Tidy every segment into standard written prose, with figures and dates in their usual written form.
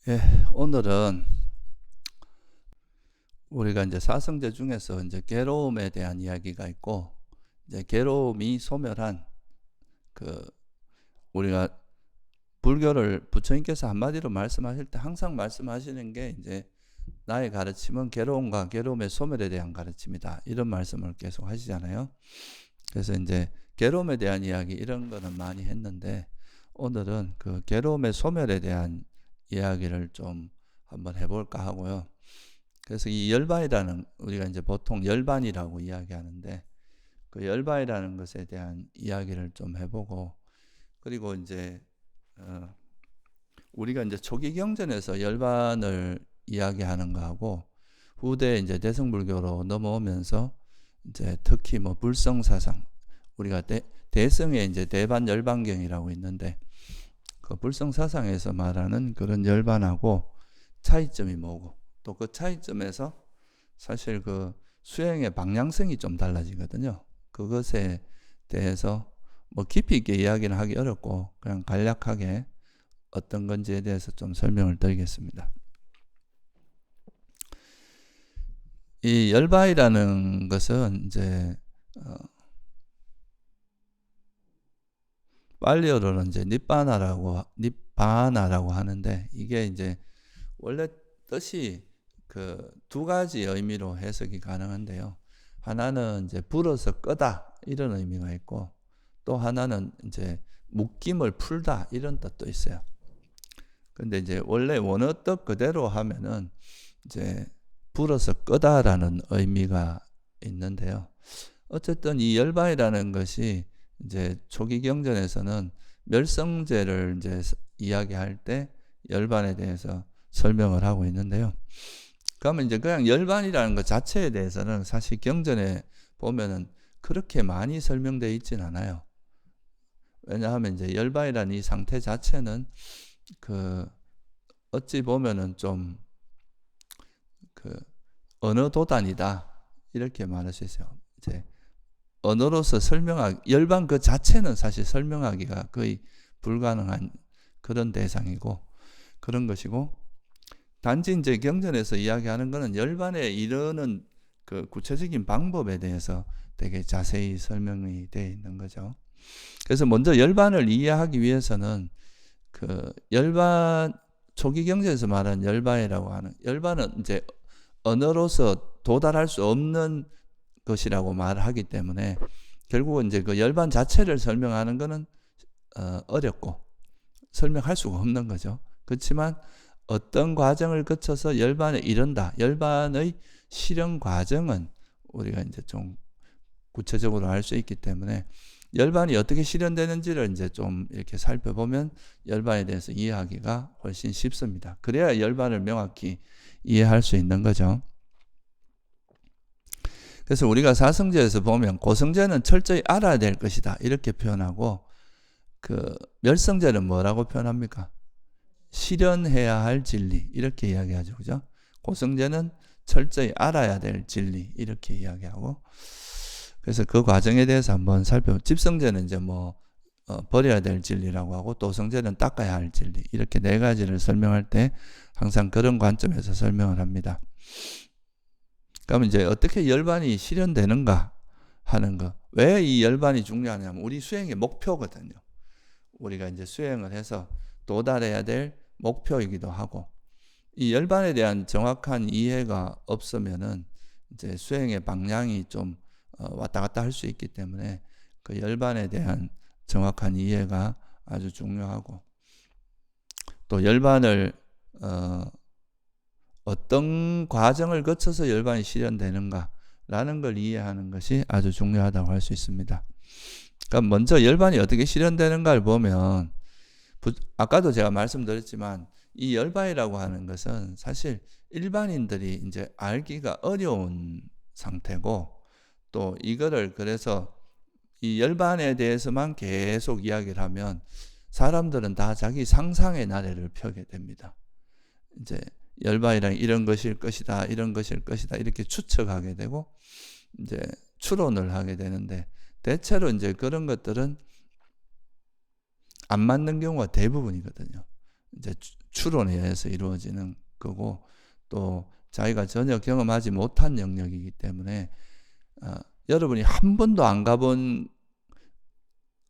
예, 오늘은 우리가 이제 사성제 중에서 이제 괴로움에 대한 이야기가 있고, 이제 괴로움이 소멸한 그 우리가 불교를 부처님께서 한마디로 말씀하실 때 항상 말씀하시는 게 이제 나의 가르침은 괴로움과 괴로움의 소멸에 대한 가르침이다. 이런 말씀을 계속 하시잖아요. 그래서 이제 괴로움에 대한 이야기 이런 거는 많이 했는데 오늘은 그 괴로움의 소멸에 대한 이야기를 좀 한번 해볼까 하고요. 그래서 이 열반이라는 우리가 이제 보통 열반이라고 이야기하는데 그 열반이라는 것에 대한 이야기를 좀 해보고 그리고 이제 우리가 이제 초기 경전에서 열반을 이야기하는 거하고 후대 이제 대승불교로 넘어오면서 이제 특히 뭐 불성사상 우리가 대승의 이제 대반 열반경이라고 있는데 그 불성사상에서 말하는 그런 열반하고 차이점이 뭐고 또 그 차이점에서 사실 그 수행의 방향성이 좀 달라지거든요. 그것에 대해서 뭐 깊이 있게 이야기는 하기 어렵고 그냥 간략하게 어떤 건지에 대해서 좀 설명을 드리겠습니다. 이 열반이라는 것은 이제 빨리어로는 이제 니바나라고 하는데 이게 이제 원래 뜻이 그 두 가지 의미로 해석이 가능한데요. 하나는 이제 불어서 끄다 이런 의미가 있고 또 하나는 이제 묶임을 풀다 이런 뜻도 있어요. 근데 이제 원래 원어 뜻 그대로 하면은 이제 불어서 끄다라는 의미가 있는데요. 어쨌든 이 열반이라는 것이 이제 초기 경전에서는 멸성제를 이제 이야기할 때 열반에 대해서 설명을 하고 있는데요. 그러면 이제 그냥 열반이라는 것 자체에 대해서는 사실 경전에 보면은 그렇게 많이 설명되어 있진 않아요. 왜냐하면 이제 열반이라는 이 상태 자체는 그 어찌 보면은 좀 그 언어 도단이다 이렇게 말할 수 있어요. 이제 언어로서 열반 그 자체는 사실 설명하기가 거의 불가능한 그런 대상이고 그런 것이고 단지 이제 경전에서 이야기하는 것은 열반에 이르는 그 구체적인 방법에 대해서 되게 자세히 설명이 되어 있는 거죠. 그래서 먼저 열반을 이해하기 위해서는 그 열반 초기 경전에서 말하는 열반이라고 하는 열반은 이제 언어로서 도달할 수 없는 것이라고 말하기 때문에 결국은 이제 그 열반 자체를 설명하는 것은 어렵고 설명할 수가 없는 거죠. 그렇지만 어떤 과정을 거쳐서 열반에 이른다. 열반의 실현 과정은 우리가 이제 좀 구체적으로 알 수 있기 때문에 열반이 어떻게 실현되는지를 이제 좀 이렇게 살펴보면 열반에 대해서 이해하기가 훨씬 쉽습니다. 그래야 열반을 명확히 이해할 수 있는 거죠. 그래서 우리가 사성제에서 보면 고성제는 철저히 알아야 될 것이다 이렇게 표현하고 그 멸성제는 뭐라고 표현합니까? 실현해야 할 진리 이렇게 이야기하죠. 그죠? 고성제는 철저히 알아야 될 진리 이렇게 이야기하고 그래서 그 과정에 대해서 한번 집성제는 이제 뭐 버려야 될 진리라고 하고 도성제는 닦아야 할 진리 이렇게 네 가지를 설명할 때 항상 그런 관점에서 설명을 합니다. 그러면 이제 어떻게 열반이 실현되는가 하는 거. 왜 이 열반이 중요하냐면 우리 수행의 목표거든요. 우리가 이제 수행을 해서 도달해야 될 목표이기도 하고 이 열반에 대한 정확한 이해가 없으면은 이제 수행의 방향이 좀 왔다 갔다 할 수 있기 때문에 그 열반에 대한 정확한 이해가 아주 중요하고 또 열반을 어떤 과정을 거쳐서 열반이 실현되는가라는 걸 이해하는 것이 아주 중요하다고 할 수 있습니다. 그러니까 먼저 열반이 어떻게 실현되는가를 보면 아까도 제가 말씀드렸지만 이 열반이라고 하는 것은 사실 일반인들이 이제 알기가 어려운 상태고 또 이거를 그래서 이 열반에 대해서만 계속 이야기를 하면 사람들은 다 자기 상상의 나래를 펴게 됩니다. 이제 열반이란 이런 것일 것이다, 이런 것일 것이다 이렇게 추측하게 되고 이제 추론을 하게 되는데 대체로 이제 그런 것들은 안 맞는 경우가 대부분이거든요. 이제 추론에 의해서 이루어지는 거고, 또 자기가 전혀 경험하지 못한 영역이기 때문에 여러분이 한 번도 안 가본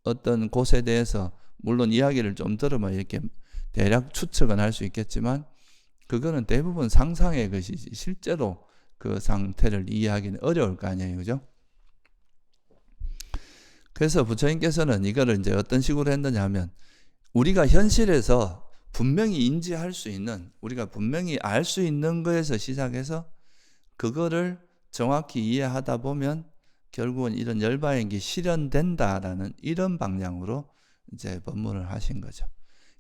어떤 곳에 대해서 물론 이야기를 좀 들으면 이렇게 대략 추측은 할 수 있겠지만, 그거는 대부분 상상의 것이지 실제로 그 상태를 이해하기는 어려울 거 아니에요, 그죠? 그래서 부처님께서는 이거를 이제 어떤 식으로 했느냐 하면, 우리가 현실에서 분명히 인지할 수 있는, 우리가 분명히 알 수 있는 거에서 시작해서 그거를 정확히 이해하다 보면 결국은 이런 열반행기 실현된다라는 이런 방향으로 이제 법문을 하신 거죠.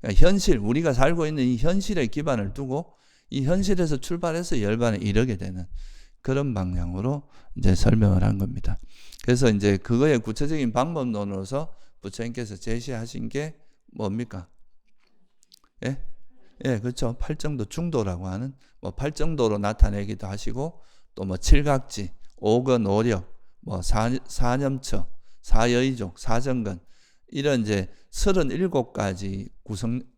그러니까 현실, 우리가 살고 있는 이 현실에 기반을 두고 이 현실에서 출발해서 열반에 이르게 되는 그런 방향으로 이제 설명을 한 겁니다. 그래서 이제 그거의 구체적인 방법론으로서 부처님께서 제시하신 게 뭡니까? 예? 예, 그렇죠. 팔정도 중도라고 하는, 뭐 팔정도로 나타내기도 하시고, 또 뭐 칠각지, 오건, 오력, 뭐 사념처, 사여의족, 사정근, 이런 이제 37가지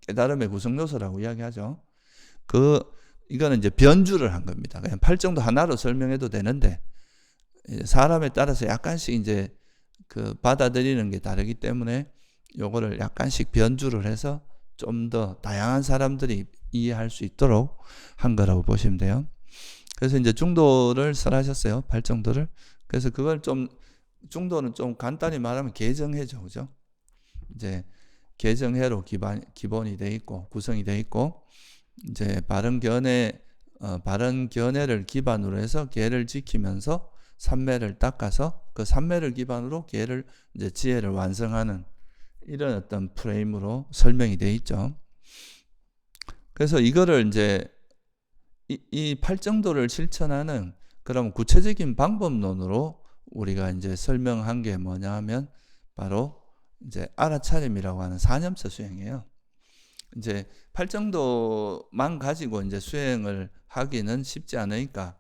깨달음의 구성 요소라고 이야기하죠. 이거는 이제 변주를 한 겁니다. 그냥 팔정도 하나로 설명해도 되는데, 사람에 따라서 약간씩 이제 그 받아들이는 게 다르기 때문에 요거를 약간씩 변주를 해서 좀 더 다양한 사람들이 이해할 수 있도록 한 거라고 보시면 돼요. 그래서 이제 중도를 설하셨어요. 팔정도를. 그래서 그걸 좀, 중도는 좀 간단히 말하면 개정해죠, 그죠? 이제 개정해로 기본이 돼 있고, 구성이 돼 있고, 이제 바른 견해를 기반으로 해서 계를 지키면서 삼매를 닦아서 그 삼매를 기반으로 계를 이제 지혜를 완성하는 이런 어떤 프레임으로 설명이 돼 있죠. 그래서 이거를 이제 이 팔정도를 실천하는 그런 구체적인 방법론으로 우리가 이제 설명한 게 뭐냐 하면 바로 이제 알아차림이라고 하는 사념처 수행이에요. 이제 팔정도만 가지고 이제 수행을 하기는 쉽지 않으니까,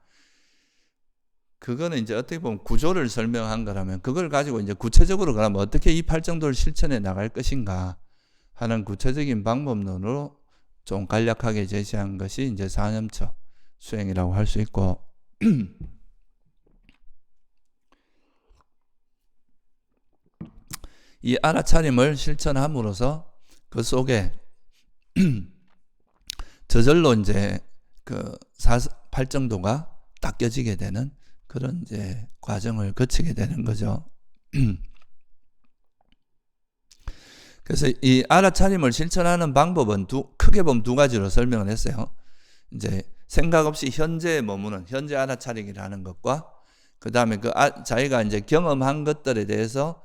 그거는 이제 어떻게 보면 구조를 설명한 거라면 그걸 가지고 이제 구체적으로 그러면 어떻게 이 팔정도를 실천해 나갈 것인가 하는 구체적인 방법론으로 좀 간략하게 제시한 것이 이제 사념처 수행이라고 할 수 있고, 이 알아차림을 실천함으로써 그 속에 저절로 이제 그 팔정도가 닦여지게 되는 그런 이제 과정을 거치게 되는 거죠. 그래서 이 알아차림을 실천하는 방법은 크게 보면 두 가지로 설명을 했어요. 이제 생각 없이 현재에 머무는 현재 알아차리기라는 것과, 그 다음에 자기가 이제 경험한 것들에 대해서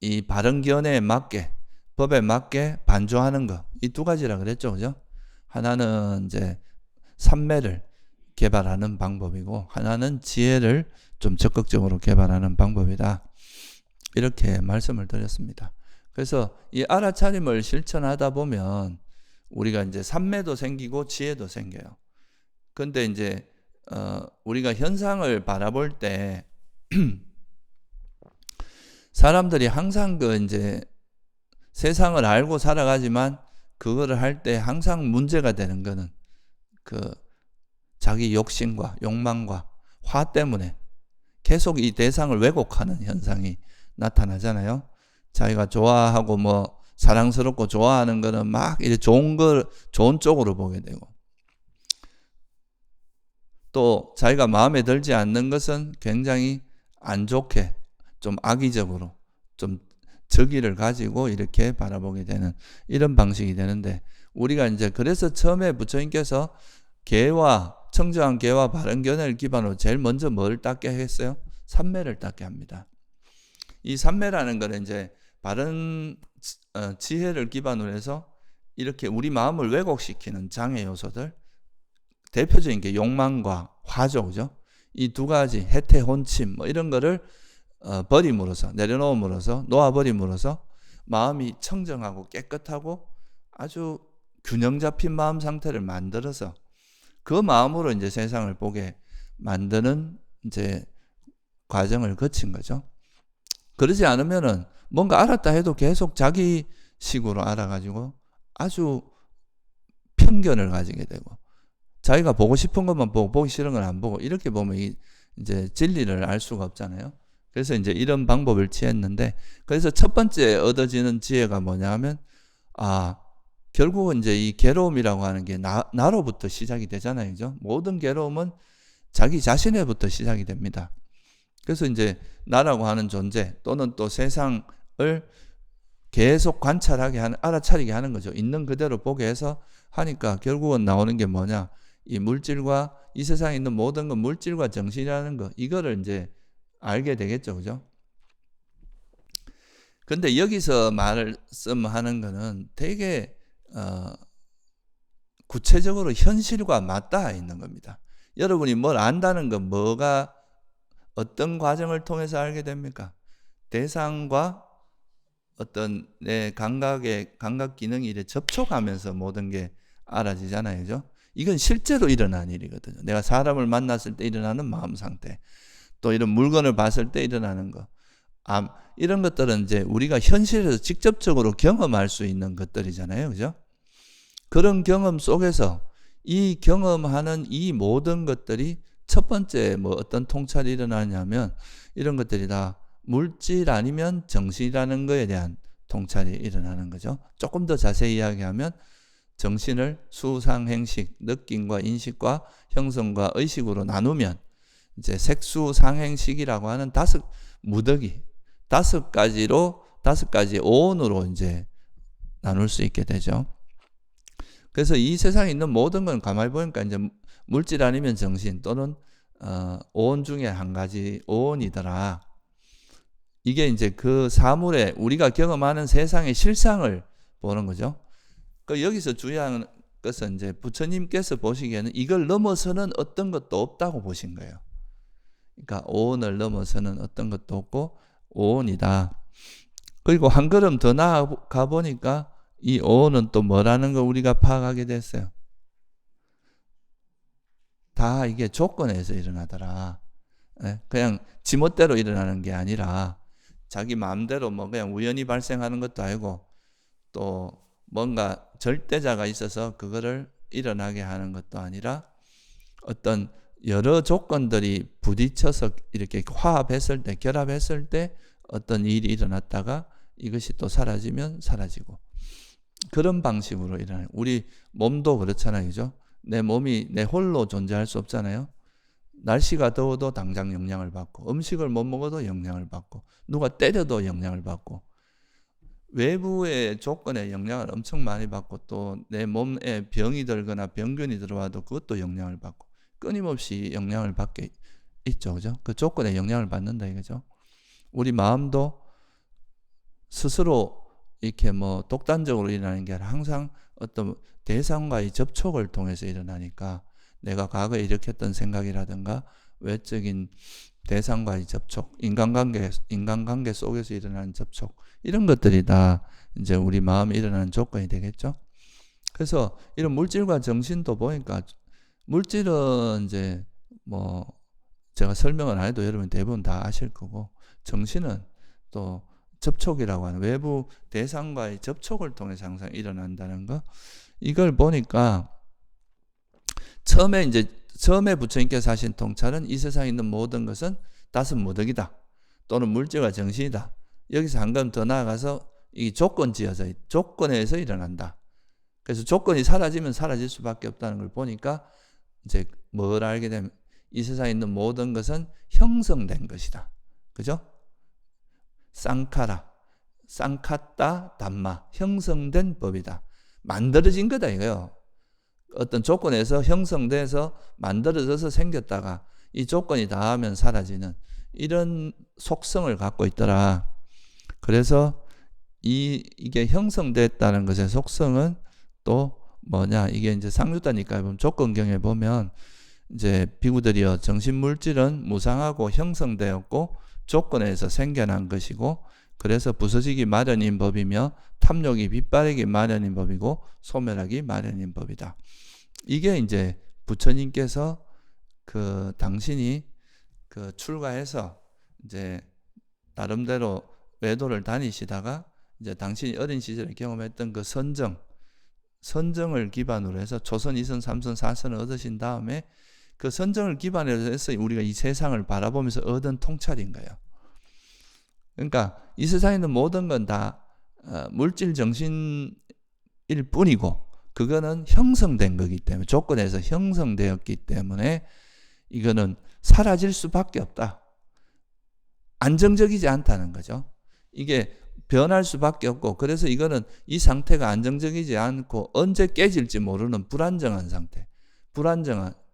이 바른 견해에 맞게, 법에 맞게 반조하는 것, 이 두 가지라 그랬죠, 그죠? 하나는 이제 삼매를 개발하는 방법이고, 하나는 지혜를 좀 적극적으로 개발하는 방법이다. 이렇게 말씀을 드렸습니다. 그래서 이 알아차림을 실천하다 보면 우리가 이제 삼매도 생기고 지혜도 생겨요. 근데 이제 우리가 현상을 바라볼 때 사람들이 항상 이제 세상을 알고 살아가지만 그거를 할 때 항상 문제가 되는 거는 자기 욕심과 욕망과 화 때문에 계속 이 대상을 왜곡하는 현상이 나타나잖아요. 자기가 좋아하고 뭐 사랑스럽고 좋아하는 거는 막 이제 좋은 쪽으로 보게 되고, 또 자기가 마음에 들지 않는 것은 굉장히 안 좋게, 좀 악의적으로, 좀 적의를 가지고 이렇게 바라보게 되는 이런 방식이 되는데, 우리가 이제 그래서 처음에 부처님께서 청정한 계와 바른 견해를 기반으로 제일 먼저 뭘 닦게 했어요? 삼매를 닦게 합니다. 이 삼매라는 거는 이제 바른 지혜를 기반으로 해서 이렇게 우리 마음을 왜곡시키는 장애 요소들, 대표적인 게 욕망과 화죠, 그죠? 이 두 가지 해태, 혼침 뭐 이런 거를 버림으로써, 내려놓음으로써, 놓아버림으로써 마음이 청정하고 깨끗하고 아주 균형 잡힌 마음 상태를 만들어서 그 마음으로 이제 세상을 보게 만드는 이제 과정을 거친 거죠. 그러지 않으면은 뭔가 알았다 해도 계속 자기 식으로 알아가지고 아주 편견을 가지게 되고 자기가 보고 싶은 것만 보고 보기 싫은 건 안 보고 이렇게 보면 이제 진리를 알 수가 없잖아요. 그래서 이제 이런 방법을 취했는데 그래서 첫 번째 얻어지는 지혜가 뭐냐 하면 결국은 이제 이 괴로움이라고 하는 게 나로부터 시작이 되잖아요. 그죠? 모든 괴로움은 자기 자신에부터 시작이 됩니다. 그래서 이제 나라고 하는 존재 또는 또 세상을 계속 관찰하게 하는, 알아차리게 하는 거죠. 있는 그대로 보게 해서 하니까 결국은 나오는 게 뭐냐? 이 물질과 이 세상에 있는 모든 건 물질과 정신이라는 거, 이거를 이제 알게 되겠죠. 그죠? 근데 여기서 말씀하는 거는 되게 구체적으로 현실과 맞닿아 있는 겁니다. 여러분이 뭘 안다는 건 뭐가 어떤 과정을 통해서 알게 됩니까? 대상과 어떤 내 감각 기능이 이렇게 접촉하면서 모든 게 알아지잖아요. 그죠? 이건 실제로 일어난 일이거든요. 내가 사람을 만났을 때 일어나는 마음 상태, 또 이런 물건을 봤을 때 일어나는 거. 이런 것들은 이제 우리가 현실에서 직접적으로 경험할 수 있는 것들이잖아요. 그죠? 그런 경험 속에서 이 경험하는 이 모든 것들이 첫 번째 뭐 어떤 통찰이 일어나냐면 이런 것들이 다 물질 아니면 정신이라는 거에 대한 통찰이 일어나는 거죠. 조금 더 자세히 이야기하면 정신을 수상행식, 느낌과 인식과 형성과 의식으로 나누면 이제 색수상행식이라고 하는 무더기, 다섯 가지 오온으로 이제 나눌 수 있게 되죠. 그래서 이 세상에 있는 모든 건 가만히 보니까 이제 물질 아니면 정신 또는 오온 중에 한 가지 오온이더라. 이게 이제 그 사물에 우리가 경험하는 세상의 실상을 보는 거죠. 그 여기서 중요한 것은 이제 부처님께서 보시기에는 이걸 넘어서는 어떤 것도 없다고 보신 거예요. 그러니까 오온을 넘어서는 어떤 것도 없고 오온이다. 그리고 한 걸음 더 나아가 보니까 이 오온은 또 뭐라는 걸 우리가 파악하게 됐어요. 다 이게 조건에서 일어나더라. 그냥 지멋대로 일어나는 게 아니라 자기 마음대로 뭐 그냥 우연히 발생하는 것도 아니고 또 뭔가 절대자가 있어서 그거를 일어나게 하는 것도 아니라 어떤 여러 조건들이 부딪혀서 이렇게 화합했을 때, 결합했을 때 어떤 일이 일어났다가 이것이 또 사라지면 사라지고 그런 방식으로 일어나요. 우리 몸도 그렇잖아요. 그죠? 내 몸이 내 홀로 존재할 수 없잖아요. 날씨가 더워도 당장 영향을 받고 음식을 못 먹어도 영향을 받고 누가 때려도 영향을 받고 외부의 조건에 영향을 엄청 많이 받고 또 내 몸에 병이 들거나 병균이 들어와도 그것도 영향을 받고 끊임없이 영향을 받게 있죠. 그죠? 그 조건에 영향을 받는다 이거죠. 우리 마음도 스스로 이렇게 뭐 독단적으로 일어나는 게 아니라 항상 어떤 대상과의 접촉을 통해서 일어나니까 내가 과거에 일으켰던 생각이라든가 외적인 대상과의 접촉, 인간관계 속에서 일어나는 접촉, 이런 것들이 다 이제 우리 마음에 일어나는 조건이 되겠죠. 그래서 이런 물질과 정신도 보니까 물질은 이제 뭐 제가 설명을 안 해도 여러분 대부분 다 아실 거고 정신은 또 접촉이라고 하는 외부 대상과의 접촉을 통해서 항상 일어난다는 거 이걸 보니까 처음에 부처님께서 하신 통찰은 이 세상에 있는 모든 것은 다섯 무덕이다 또는 물질과 정신이다. 여기서 한 걸음 더 나아가서 이 조건에서 일어난다. 그래서 조건이 사라지면 사라질 수밖에 없다는 걸 보니까 이제 뭘 알게 되면 이 세상에 있는 모든 것은 형성된 것이다. 그죠? 쌍카따 담마, 형성된 법이다. 만들어진 거다 이거요. 어떤 조건에서 형성돼서 만들어져서 생겼다가 이 조건이 닿으면 사라지는 이런 속성을 갖고 있더라. 그래서 이게 형성됐다는 것의 속성은 또 뭐냐? 이게 이제 상류다니까 보면 조건경에 보면 이제 비구들이여 정신물질은 무상하고 형성되었고 조건에서 생겨난 것이고 그래서 부서지기 마련인 법이며 탐욕이 빗바르기 마련인 법이고 소멸하기 마련인 법이다. 이게 이제 부처님께서 그 당신이 그 출가해서 이제 나름대로 외도를 다니시다가 이제 당신이 어린 시절에 경험했던 그 선정 선정을 기반으로 해서 초선, 2선, 3선, 4선을 얻으신 다음에 그 선정을 기반으로 해서 우리가 이 세상을 바라보면서 얻은 통찰인 거예요. 그러니까 이 세상에 있는 모든 건 다 물질 정신일 뿐이고 그거는 형성된 거기 때문에 조건에서 형성되었기 때문에 이거는 사라질 수밖에 없다. 안정적이지 않다는 거죠. 이게 변할 수밖에 없고 그래서 이거는 이 상태가 안정적이지 않고 언제 깨질지 모르는 불안정한 상태,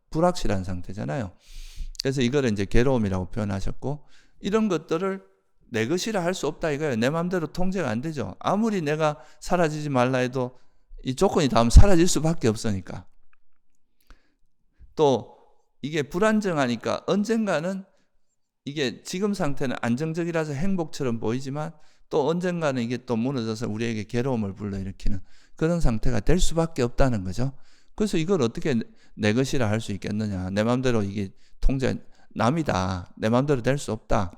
불확실한 상태잖아요. 그래서 이거를 이제 괴로움이라고 표현하셨고 이런 것들을 내 것이라 할 수 없다 이거예요. 내 마음대로 통제가 안 되죠. 아무리 내가 사라지지 말라 해도 이 조건이 닿으면 사라질 수밖에 없으니까. 또 이게 불안정하니까 언젠가는 이게 지금 상태는 안정적이라서 행복처럼 보이지만 또 언젠가는 이게 또 무너져서 우리에게 괴로움을 불러일으키는 그런 상태가 될 수밖에 없다는 거죠. 그래서 이걸 어떻게 내 것이라 할 수 있겠느냐. 내 마음대로 이게 통제 남이다. 내 마음대로 될 수 없다.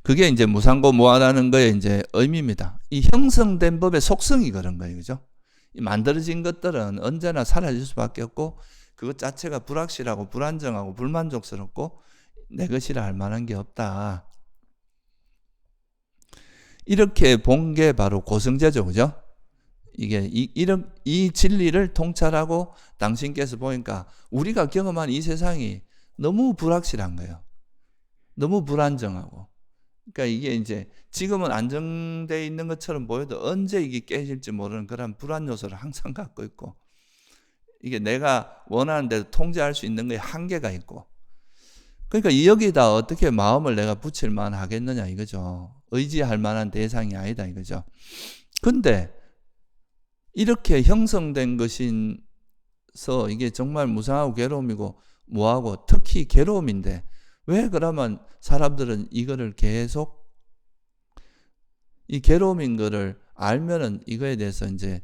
그게 이제 무상고 무아라는 거의 이제 의미입니다. 이 형성된 법의 속성이 그런 거예요. 그죠? 이 만들어진 것들은 언제나 사라질 수밖에 없고 그것 자체가 불확실하고 불안정하고 불만족스럽고 내 것이라 할 만한 게 없다. 이렇게 본 게 바로 고성제죠. 그죠? 이게 이 진리를 통찰하고 당신께서 보니까 우리가 경험한 이 세상이 너무 불확실한 거예요. 너무 불안정하고. 그러니까 이게 이제 지금은 안정되어 있는 것처럼 보여도 언제 이게 깨질지 모르는 그런 불안 요소를 항상 갖고 있고 이게 내가 원하는 대로 통제할 수 있는 거에 한계가 있고 그러니까 여기다 어떻게 마음을 내가 붙일 만하겠느냐 이거죠. 의지할 만한 대상이 아니다 이거죠. 근데 이렇게 형성된 것인서 이게 정말 무상하고 괴로움이고 뭐하고 특히 괴로움인데 왜 그러면 사람들은 이거를 계속 이 괴로움인 거를 알면은 이거에 대해서 이제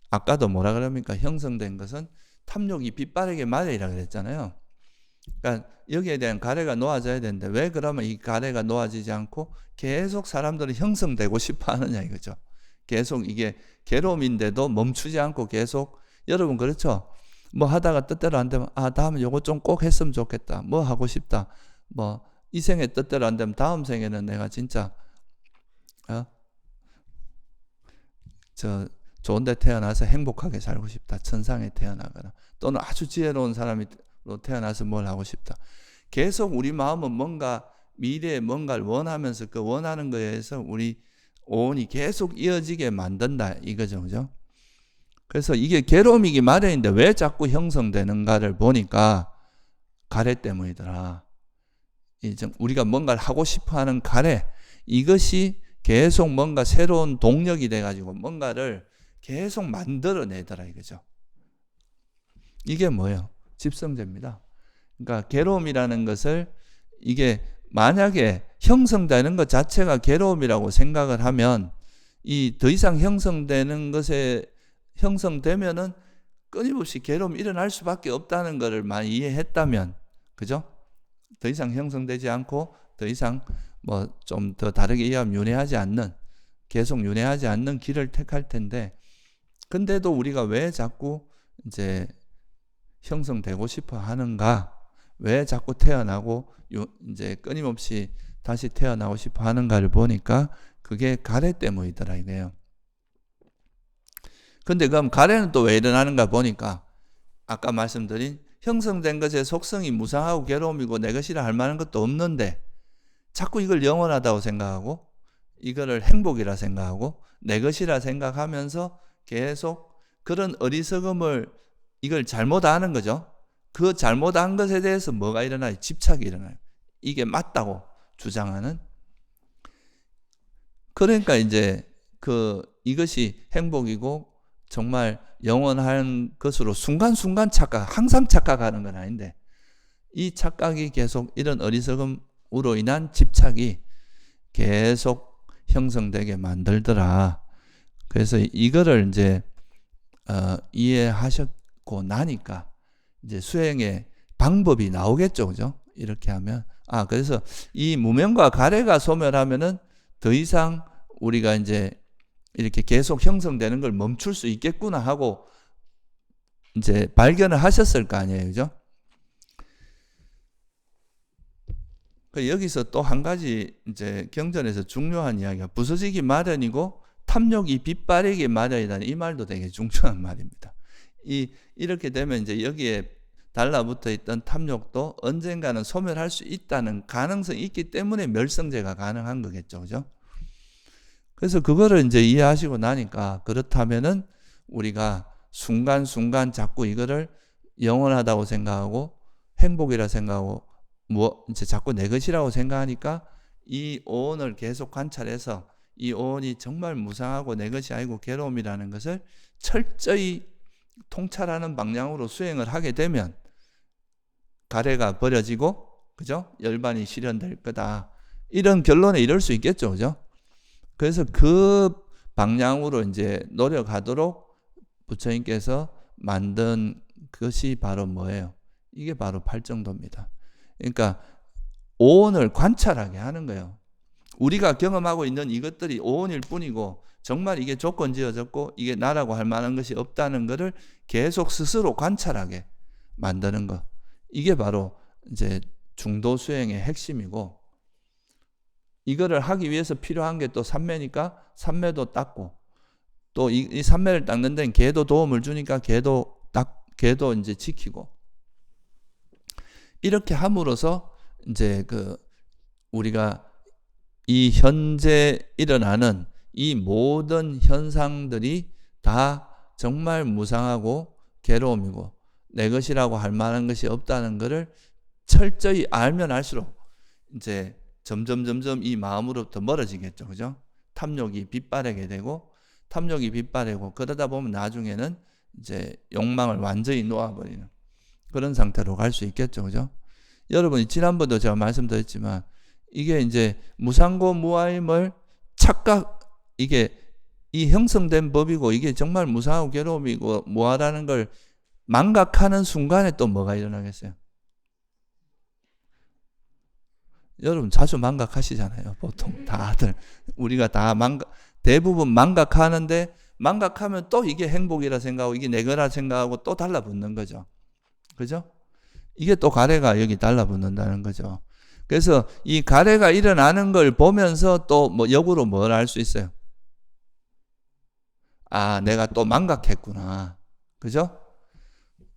아까도 뭐라 그럽니까? 형성된 것은 탐욕이 빛바래게 말이라 그랬잖아요. 그러니까 여기에 대한 가래가 놓아져야 되는데 왜 그러면 이 가래가 놓아지지 않고 계속 사람들은 형성되고 싶어 하느냐 이거죠. 계속 이게 괴로움인데도 멈추지 않고 계속 여러분 그렇죠? 뭐 하다가 뜻대로 안 되면 다음에 요거 좀 꼭 했으면 좋겠다. 뭐 하고 싶다. 뭐 이 생에 뜻대로 안 되면 다음 생에는 내가 진짜 저 좋은 데 태어나서 행복하게 살고 싶다. 천상에 태어나거나 또는 아주 지혜로운 사람으로 태어나서 뭘 하고 싶다. 계속 우리 마음은 뭔가 미래에 뭔가를 원하면서 그 원하는 거에 의해서 우리 오온이 계속 이어지게 만든다 이거죠. 그죠? 그래서 이게 괴로움이기 마련인데 왜 자꾸 형성되는가를 보니까 가래 때문이더라. 우리가 뭔가를 하고 싶어하는 가래 이것이 계속 뭔가 새로운 동력이 돼가지고 뭔가를 계속 만들어내더라 이거죠. 이게 뭐예요? 집성제입니다. 그러니까 괴로움이라는 것을 이게 만약에 형성되는 것 자체가 괴로움이라고 생각을 하면 이 더 이상 형성되는 것에 형성되면은 끊임없이 괴로움이 일어날 수밖에 없다는 것을 많이 이해했다면 그죠? 더 이상 형성되지 않고 더 이상 뭐 좀 더 다르게 이해하면 윤회하지 않는 계속 윤회하지 않는 길을 택할 텐데 근데도 우리가 왜 자꾸 이제 형성되고 싶어 하는가? 왜 자꾸 태어나고 이제 끊임없이 다시 태어나고 싶어 하는가를 보니까 그게 가래 때문이더라 이거예요. 근데 그럼 가래는 또 왜 일어나는가 보니까 아까 말씀드린 형성된 것의 속성이 무상하고 괴로움이고 내 것이라 할 만한 것도 없는데 자꾸 이걸 영원하다고 생각하고 이거를 행복이라 생각하고 내 것이라 생각하면서 계속 그런 어리석음을 이걸 잘못 아는 거죠. 그 잘못한 것에 대해서 뭐가 일어나요? 집착이 일어나요. 이게 맞다고 주장하는. 그러니까 이제 이것이 행복이고 정말 영원한 것으로 순간순간 항상 착각하는 건 아닌데 이 착각이 계속 이런 어리석음으로 인한 집착이 계속 형성되게 만들더라. 그래서 이거를 이제 이해하셨고 나니까 이제 수행의 방법이 나오겠죠, 그죠? 이렇게 하면 그래서 이 무명과 가래가 소멸하면은 더 이상 우리가 이제 이렇게 계속 형성되는 걸 멈출 수 있겠구나 하고 이제 발견을 하셨을 거 아니에요, 그죠? 여기서 또 한 가지 이제 경전에서 중요한 이야기가 부서지기 마련이고 탐욕이 빗바래기 마련이라는 이 말도 되게 중요한 말입니다. 이렇게 되면 이제 여기에 달라붙어 있던 탐욕도 언젠가는 소멸할 수 있다는 가능성이 있기 때문에 멸성제가 가능한 거겠죠, 그죠? 그래서 그거를 이제 이해하시고 나니까 그렇다면은 우리가 순간순간 자꾸 이거를 영원하다고 생각하고 행복이라 생각하고 이제 자꾸 내 것이라고 생각하니까 이 오온을 계속 관찰해서 이 오온이 정말 무상하고 내 것이 아니고 괴로움이라는 것을 철저히 통찰하는 방향으로 수행을 하게 되면 가래가 버려지고, 그죠? 열반이 실현될 거다. 이런 결론에 이를 수 있겠죠, 그죠? 그래서 그 방향으로 이제 노력하도록 부처님께서 만든 것이 바로 뭐예요? 이게 바로 팔정도입니다. 그러니까 오온을 관찰하게 하는 거예요. 우리가 경험하고 있는 이것들이 오온일 뿐이고 정말 이게 조건 지어졌고 이게 나라고 할 만한 것이 없다는 것을 계속 스스로 관찰하게 만드는 것. 이게 바로 이제 중도 수행의 핵심이고, 이거를 하기 위해서 필요한 게 또 삼매니까 삼매도 닦고, 또 이 삼매를 닦는 데는 개도 도움을 주니까 개도 이제 지키고, 이렇게 함으로써 이제 우리가 이 현재 일어나는 이 모든 현상들이 다 정말 무상하고 괴로움이고 내 것이라고 할 만한 것이 없다는 것을 철저히 알면 알수록 이제 점점 이 마음으로부터 멀어지겠죠, 그죠? 탐욕이 빗바래게 되고, 탐욕이 빗바래고 그러다 보면 나중에는 이제 욕망을 완전히 놓아버리는 그런 상태로 갈 수 있겠죠, 그죠? 여러분이 지난번도 제가 말씀드렸지만 이게 이제 무상고 무아임을 이게 이 형성된 법이고 이게 정말 무상하고 괴로움이고 무아라는 걸 망각하는 순간에 또 뭐가 일어나겠어요? 여러분 자주 망각하시잖아요. 보통 다들 우리가 다 대부분 망각하는데, 망각하면 또 이게 행복이라 생각하고 이게 내 거라 생각하고 또 달라붙는 거죠. 그죠? 이게 또 가래가 여기 달라붙는다는 거죠. 그래서 이 가래가 일어나는 걸 보면서 또 역으로 뭘 알 수 있어요? 아, 내가 또 망각했구나. 그죠?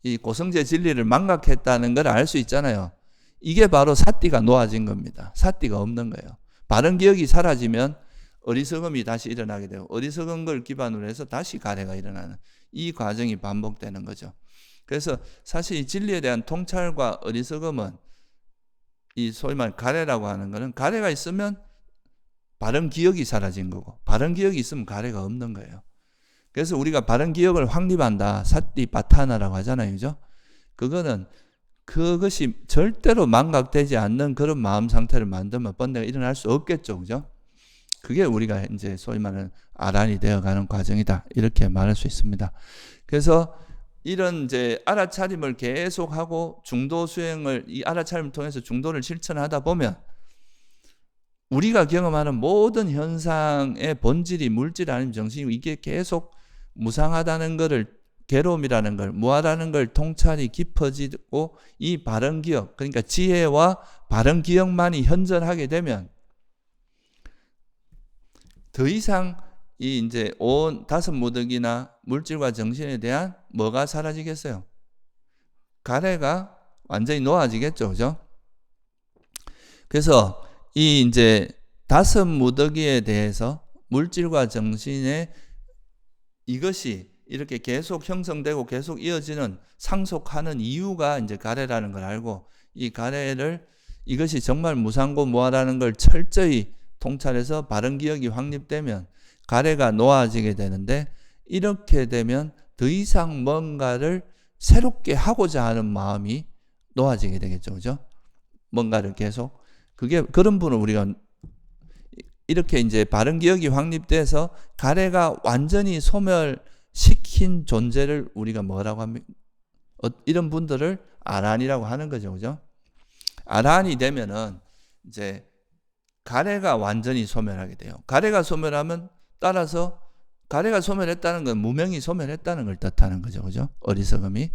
이 고성제 진리를 망각했다는 걸 알 수 있잖아요. 이게 바로 사띠가 놓아진 겁니다. 사띠가 없는 거예요. 바른 기억이 사라지면 어리석음이 다시 일어나게 되고, 어리석은 걸 기반으로 해서 다시 가래가 일어나는 이 과정이 반복되는 거죠. 그래서 사실 이 진리에 대한 통찰과 어리석음은 이 소위 말 가래라고 하는 거는, 가래가 있으면 바른 기억이 사라진 거고 바른 기억이 있으면 가래가 없는 거예요. 그래서 우리가 바른 기억을 확립한다, 사띠바타나라고 하잖아요, 그죠? 그것이 절대로 망각되지 않는 그런 마음 상태를 만들면 번뇌가 일어날 수 없겠죠, 그죠? 그게 우리가 이제 소위 말하는 아란이 되어가는 과정이다, 이렇게 말할 수 있습니다. 그래서 이런 이제 알아차림을 계속하고 중도 수행을, 이 알아차림을 통해서 중도를 실천하다 보면 우리가 경험하는 모든 현상의 본질이 물질 아니면 정신이고, 이게 계속 무상하다는 것을, 괴로움이라는 걸, 무하다는 걸 통찰이 깊어지고, 이 바른 기억, 그러니까 지혜와 바른 기억만이 현존하게 되면 더 이상 이 이제 온 다섯 무덕이나 물질과 정신에 대한 뭐가 사라지겠어요? 가래가 완전히 놓아지겠죠, 그죠? 그래서 이 이제 다섯 무덕이에 대해서 물질과 정신의 이것이 이렇게 계속 형성되고 계속 이어지는, 상속하는 이유가 이제 가래라는 걸 알고, 이 가래를, 이것이 정말 무상고 무아라는 걸 철저히 통찰해서 바른 기억이 확립되면 가래가 놓아지게 되는데, 이렇게 되면 더 이상 뭔가를 새롭게 하고자 하는 마음이 놓아지게 되겠죠, 그죠? 뭔가를 계속, 그런 분은 우리가 이렇게 이제 바른 기억이 확립돼서 가래가 완전히 소멸시킨 존재를 우리가 뭐라고 합니까? 이런 분들을 아란이라고 하는 거죠, 그죠? 아란이 되면은 이제 가래가 완전히 소멸하게 돼요. 가래가 소멸하면 따라서 가래가 소멸했다는 건 무명이 소멸했다는 걸 뜻하는 거죠. 그죠? 어리석음이.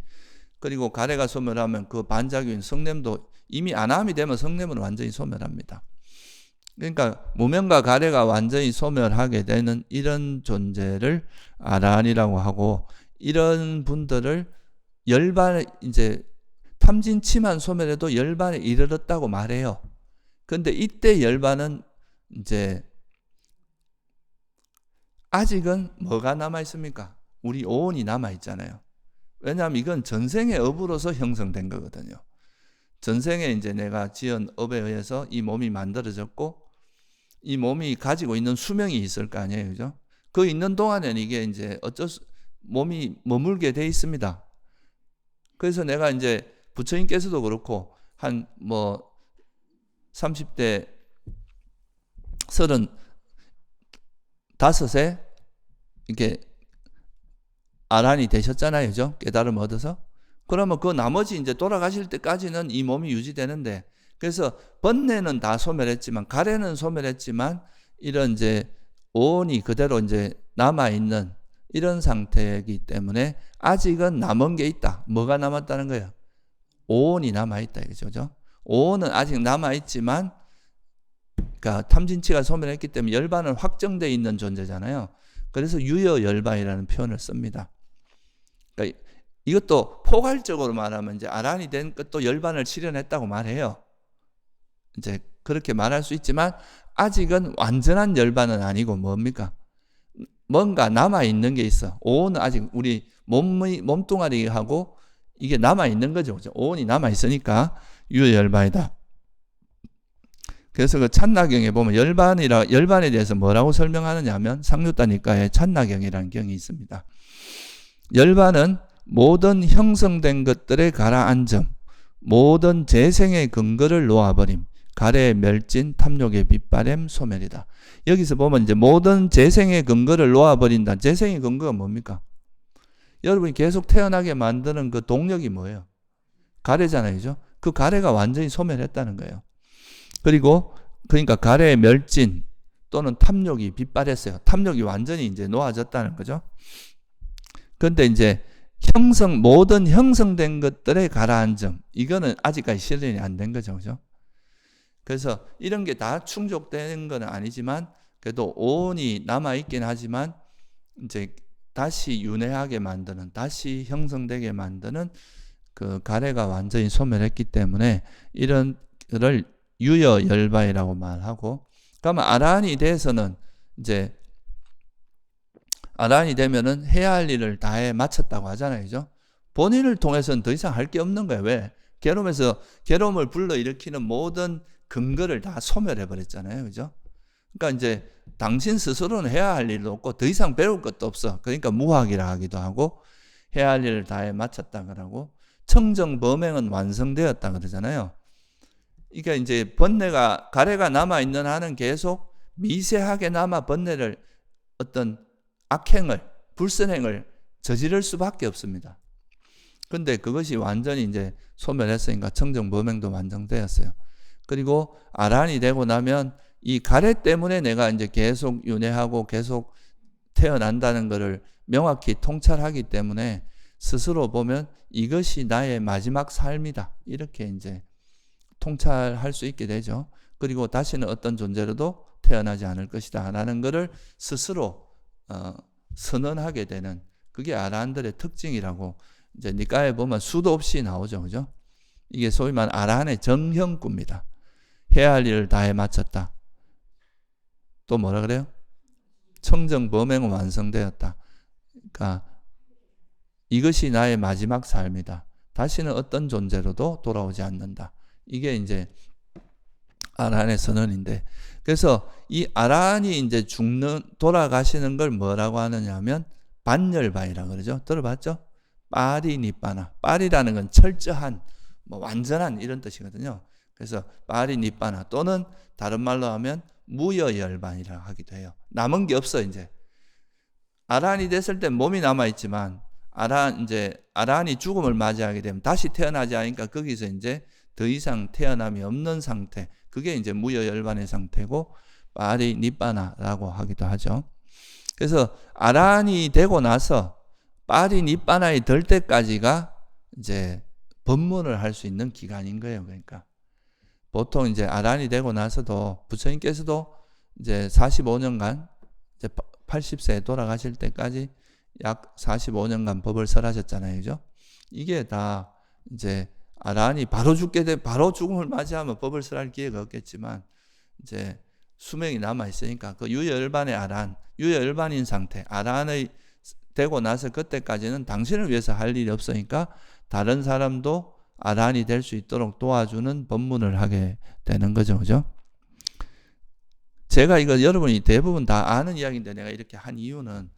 그리고 가래가 소멸하면 그 반작용인 성냄도 이미 안함이 되면 성냄은 완전히 소멸합니다. 그러니까 무명과 가래가 완전히 소멸하게 되는 이런 존재를 아란이라고 하고, 이런 분들을 열반에 이제 탐진치만 소멸해도 열반에 이르렀다고 말해요. 근데 이때 열반은 이제 아직은 뭐가 남아 있습니까? 우리 오온이 남아 있잖아요. 왜냐하면 이건 전생의 업으로서 형성된 거거든요. 전생에 이제 내가 지은 업에 의해서 이 몸이 만들어졌고, 이 몸이 가지고 있는 수명이 있을 거 아니에요. 그죠? 그 있는 동안에는 이게 이제 몸이 머물게 돼 있습니다. 그래서 내가 이제 부처님께서도 그렇고, 한 30대 35세 이렇게 아란이 되셨잖아요. 그죠? 깨달음 얻어서. 그러면 그 나머지 이제 돌아가실 때까지는 이 몸이 유지되는데, 그래서 번뇌는 다 소멸했지만, 가래는 소멸했지만, 이런 이제 오온이 그대로 이제 남아있는 이런 상태이기 때문에 아직은 남은 게 있다. 뭐가 남았다는 거예요? 오온이 남아있다. 그죠? 오온은 아직 남아있지만, 그러니까 탐진치가 소멸했기 때문에 열반은 확정되어 있는 존재잖아요. 그래서 유여열반이라는 표현을 씁니다. 그러니까 이것도 포괄적으로 말하면 이제 아란이 된 것도 열반을 실현했다고 말해요. 이제 그렇게 말할 수 있지만 아직은 완전한 열반은 아니고 뭡니까? 뭔가 남아있는 게 있어. 오온은 아직 우리 몸뚱아리하고 이게 남아있는 거죠. 오온이 남아있으니까 유여열반이다. 그래서 그 찬나경에 보면 열반에 대해서 뭐라고 설명하느냐 하면 상류다니까에 찬나경이라는 경이 있습니다. 열반은 모든 형성된 것들의 가라앉음, 모든 재생의 근거를 놓아버림, 가래의 멸진, 탐욕의 빗바램, 소멸이다. 여기서 보면 이제 모든 재생의 근거를 놓아버린다. 재생의 근거가 뭡니까? 여러분이 계속 태어나게 만드는 그 동력이 뭐예요? 가래잖아요. 그죠? 그 가래가 완전히 소멸했다는 거예요. 그리고 그러니까 가래의 멸진 또는 탐욕이 빗발했어요. 탐욕이 완전히 이제 놓아졌다는 거죠. 그런데 이제 모든 형성된 것들의 가라앉음, 이거는 아직까지 실현이 안 된 거죠. 그죠? 그래서 이런 게 다 충족되는 건 아니지만, 그래도 오온이 남아있긴 하지만, 이제 다시 윤회하게 만드는, 다시 형성되게 만드는 그 가래가 완전히 소멸했기 때문에 이런 를 유여열반이라고 말하고, 그러면 아란이 돼서는 이제 아란이 되면은 해야 할 일을 다해 마쳤다고 하잖아요. 그죠? 본인을 통해서는 더 이상 할 게 없는 거예요. 왜? 괴로움을 불러일으키는 모든 근거를 다 소멸해 버렸잖아요. 그죠? 그러니까 이제 당신 스스로는 해야 할 일도 없고 더 이상 배울 것도 없어. 그러니까 무학이라 하기도 하고, 해야 할 일을 다해 마쳤다 그러고, 청정범행은 완성되었다 그러잖아요. 이게 이제 가래가 남아있는 한은 계속 미세하게 남아 번뇌를, 어떤 악행을, 불선행을 저지를 수밖에 없습니다. 근데 그것이 완전히 이제 소멸했으니까 청정범행도 완성되었어요. 그리고 아란이 되고 나면 이 가래 때문에 내가 이제 계속 윤회하고 계속 태어난다는 것을 명확히 통찰하기 때문에 스스로 보면 이것이 나의 마지막 삶이다. 이렇게 이제 통찰할 수 있게 되죠. 그리고 다시는 어떤 존재로도 태어나지 않을 것이다 라는 것을 스스로 선언하게 되는, 그게 아라한들의 특징이라고 이제 니까에 보면 수도 없이 나오죠. 그죠? 이게 소위 말하는 아라한의 정형구입니다. 해야 할 일을 다해 마쳤다. 또 뭐라 그래요? 청정범행은 완성되었다. 그러니까 이것이 나의 마지막 삶이다. 다시는 어떤 존재로도 돌아오지 않는다. 이게 이제 아란의 선언인데, 그래서 이 아란이 이제 돌아가시는 걸 뭐라고 하느냐 하면 반열반이라고 그러죠. 들어봤죠? 빠리니빠나. 빠리라는 건 철저한, 완전한 이런 뜻이거든요. 그래서 빠리니빠나 또는 다른 말로 하면 무여열반이라고 하기도 해요. 남은 게 없어. 이제 아란이 됐을 때 몸이 남아 있지만 아란이 죽음을 맞이하게 되면 다시 태어나지 않으니까 거기서 이제 더 이상 태어남이 없는 상태, 그게 이제 무여열반의 상태고 빠리니빠나라고 하기도 하죠. 그래서 아란이 되고 나서 빨이 니바나이 될 때까지가 이제 법문을 할 수 있는 기간인 거예요. 그러니까 보통 이제 아란이 되고 나서도 부처님께서도 이제 45년간 이제 80세에 돌아가실 때까지 약 45년간 법을 설하셨잖아요. 그죠? 이게 다 이제 아란이 바로 바로 죽음을 맞이하면 법을 설할 기회가 없겠지만 이제 수명이 남아 있으니까 그 유여열반의 아란, 유여열반인 상태, 아란의 되고 나서 그때까지는 당신을 위해서 할 일이 없으니까 다른 사람도 아란이 될 수 있도록 도와주는 법문을 하게 되는 거죠. 그죠? 제가 이거 여러분이 대부분 다 아는 이야기인데 내가 이렇게 한 이유는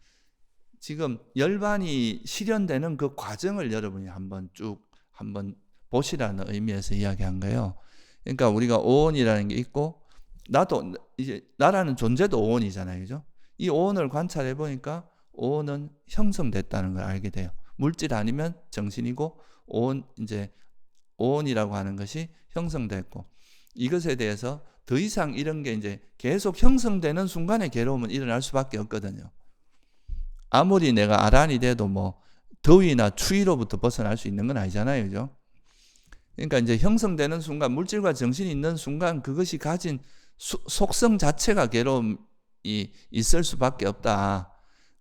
지금 열반이 실현되는 그 과정을 여러분이 한번 보시라는 의미에서 이야기한 거예요. 그러니까 우리가 오온이라는 게 있고 나라는 존재도 오온이잖아요. 그죠? 이 오온을 관찰해 보니까 오온은 형성됐다는 걸 알게 돼요. 물질 아니면 정신이고 오온이라고 하는 것이 형성됐고 이것에 대해서 더 이상 이런 게 이제 계속 형성되는 순간에 괴로움은 일어날 수밖에 없거든요. 아무리 내가 아란이 돼도 뭐 더위나 추위로부터 벗어날 수 있는 건 아니잖아요. 그죠? 그러니까 이제 형성되는 순간, 물질과 정신이 있는 순간 그것이 가진 속성 자체가 괴로움이 있을 수밖에 없다.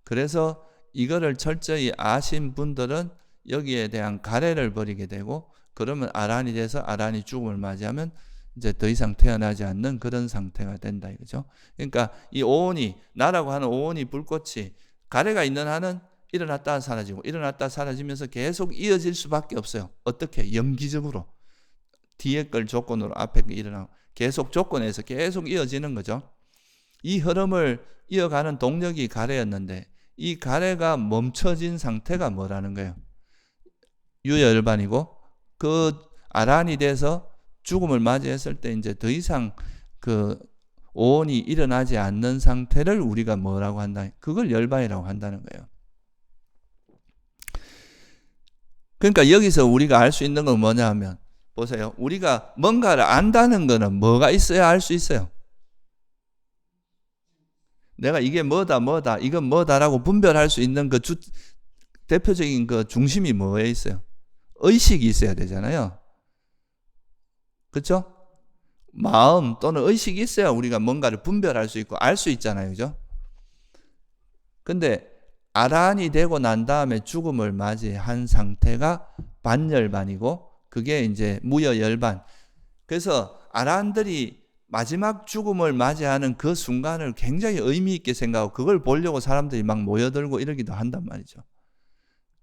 그래서 이거를 철저히 아신 분들은 여기에 대한 가래를 버리게 되고 그러면 아란이 돼서 아란이 죽음을 맞이하면 이제 더 이상 태어나지 않는 그런 상태가 된다 이거죠. 그러니까 이 오온이 나라고 하는 오온이 불꽃이 가래가 있는 한은 일어났다 사라지고 일어났다 사라지면서 계속 이어질 수밖에 없어요. 어떻게? 염기적으로 뒤에 걸 조건으로 앞에 거 일어나고 계속 조건에서 계속 이어지는 거죠. 이 흐름을 이어가는 동력이 가래였는데 이 가래가 멈춰진 상태가 뭐라는 거예요? 유여열반이고 그 아란이 돼서 죽음을 맞이했을 때 이제 더 이상 그 오온이 일어나지 않는 상태를 우리가 뭐라고 한다? 그걸 열반이라고 한다는 거예요. 그러니까 여기서 우리가 알 수 있는 건 뭐냐 하면 보세요. 우리가 뭔가를 안다는 거는 뭐가 있어야 알 수 있어요. 내가 이게 뭐다 이건 뭐다라고 분별할 수 있는 그 대표적인 그 중심이 뭐에 있어요? 의식이 있어야 되잖아요. 그렇죠? 마음 또는 의식이 있어야 우리가 뭔가를 분별할 수 있고 알 수 있잖아요. 그죠? 근데 아란이 되고 난 다음에 죽음을 맞이한 상태가 반열반이고 그게 이제 무여열반. 그래서 아란들이 마지막 죽음을 맞이하는 그 순간을 굉장히 의미 있게 생각하고 그걸 보려고 사람들이 막 모여들고 이러기도 한단 말이죠.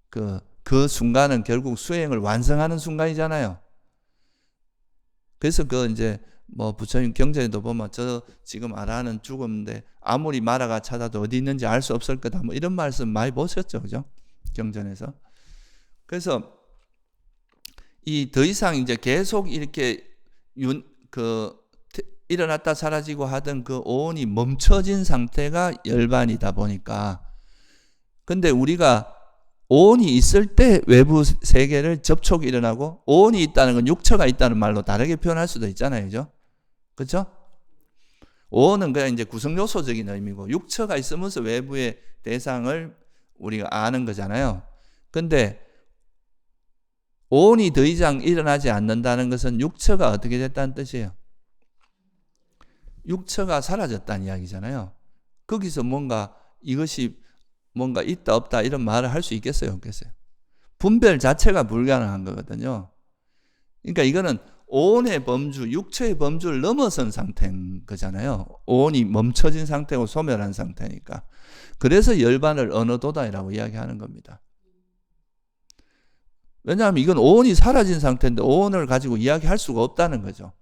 그 순간은 결국 수행을 완성하는 순간이잖아요. 그래서 이제 뭐 부처님 경전에도 보면 저 지금 아란은 죽음인데 아무리 마라가 찾아도 어디 있는지 알 수 없을 거다. 뭐 이런 말씀 많이 보셨죠, 그죠? 경전에서. 그래서 이 더 이상 이제 계속 이렇게 일어났다 사라지고 하던 그 오온이 멈춰진 상태가 열반이다 보니까 근데 우리가 오온이 있을 때 외부 세계를 접촉이 일어나고 오온이 있다는 건 육처가 있다는 말로 다르게 표현할 수도 있잖아요. 그죠? 그렇죠? 오온은 그냥 이제 구성요소적인 의미고 육처가 있으면서 외부의 대상을 우리가 아는 거잖아요. 근데 오온이 더 이상 일어나지 않는다는 것은 육처가 어떻게 됐다는 뜻이에요? 육처가 사라졌다는 이야기잖아요. 거기서 이것이 뭔가 있다 없다 이런 말을 할 수 있겠어요? 없겠어요? 분별 자체가 불가능한 거거든요. 그러니까 이거는 오온의 범주, 육처의 범주를 넘어선 상태인 거잖아요. 오온이 멈춰진 상태고 소멸한 상태니까. 그래서 열반을 언어도다이라고 이야기하는 겁니다. 왜냐하면 이건 오온이 사라진 상태인데 오온을 가지고 이야기할 수가 없다는 거죠.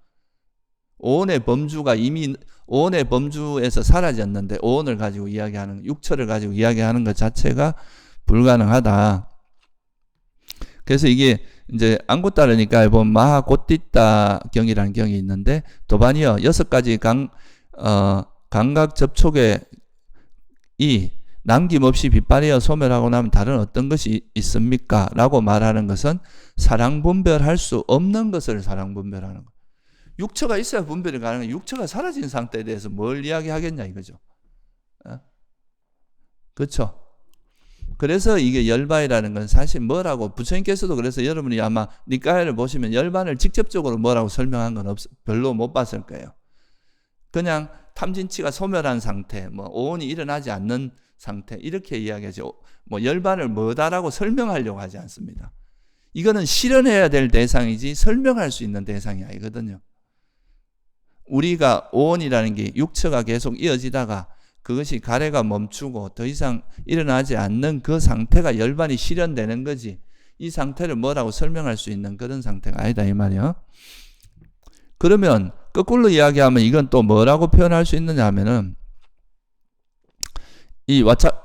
오온의 범주가 이미 오온의 범주에서 사라졌는데 오온을 가지고 이야기하는, 육처를 가지고 이야기하는 것 자체가 불가능하다. 그래서 이게 이제 안구 따르니까 보면 마하고띠따 경이라는 경이 있는데 도반이요 6가지 감각 접촉에 남김없이 빗발이어 소멸하고 나면 다른 어떤 것이 있습니까? 라고 말하는 것은 사랑 분별할 수 없는 것을 사랑 분별하는 것. 육처가 있어야 분별이 가능해. 육처가 사라진 상태에 대해서 뭘 이야기하겠냐 이거죠. 그렇죠? 그래서 이게 열반이라는 건 사실 뭐라고 부처님께서도 그래서 여러분이 아마 니까야를 보시면 열반을 직접적으로 뭐라고 설명한 건 별로 못 봤을 거예요. 그냥 탐진치가 소멸한 상태, 뭐 오온이 일어나지 않는 상태 이렇게 이야기하죠. 뭐 열반을 뭐다라고 설명하려고 하지 않습니다. 이거는 실현해야 될 대상이지 설명할 수 있는 대상이 아니거든요. 우리가 오온이라는 게 육처가 계속 이어지다가 그것이 가래가 멈추고 더 이상 일어나지 않는 그 상태가 열반이 실현되는 거지, 이 상태를 뭐라고 설명할 수 있는 그런 상태가 아니다 이 말이에요. 그러면 거꾸로 이야기하면 이건 또 뭐라고 표현할 수 있느냐 하면은, 이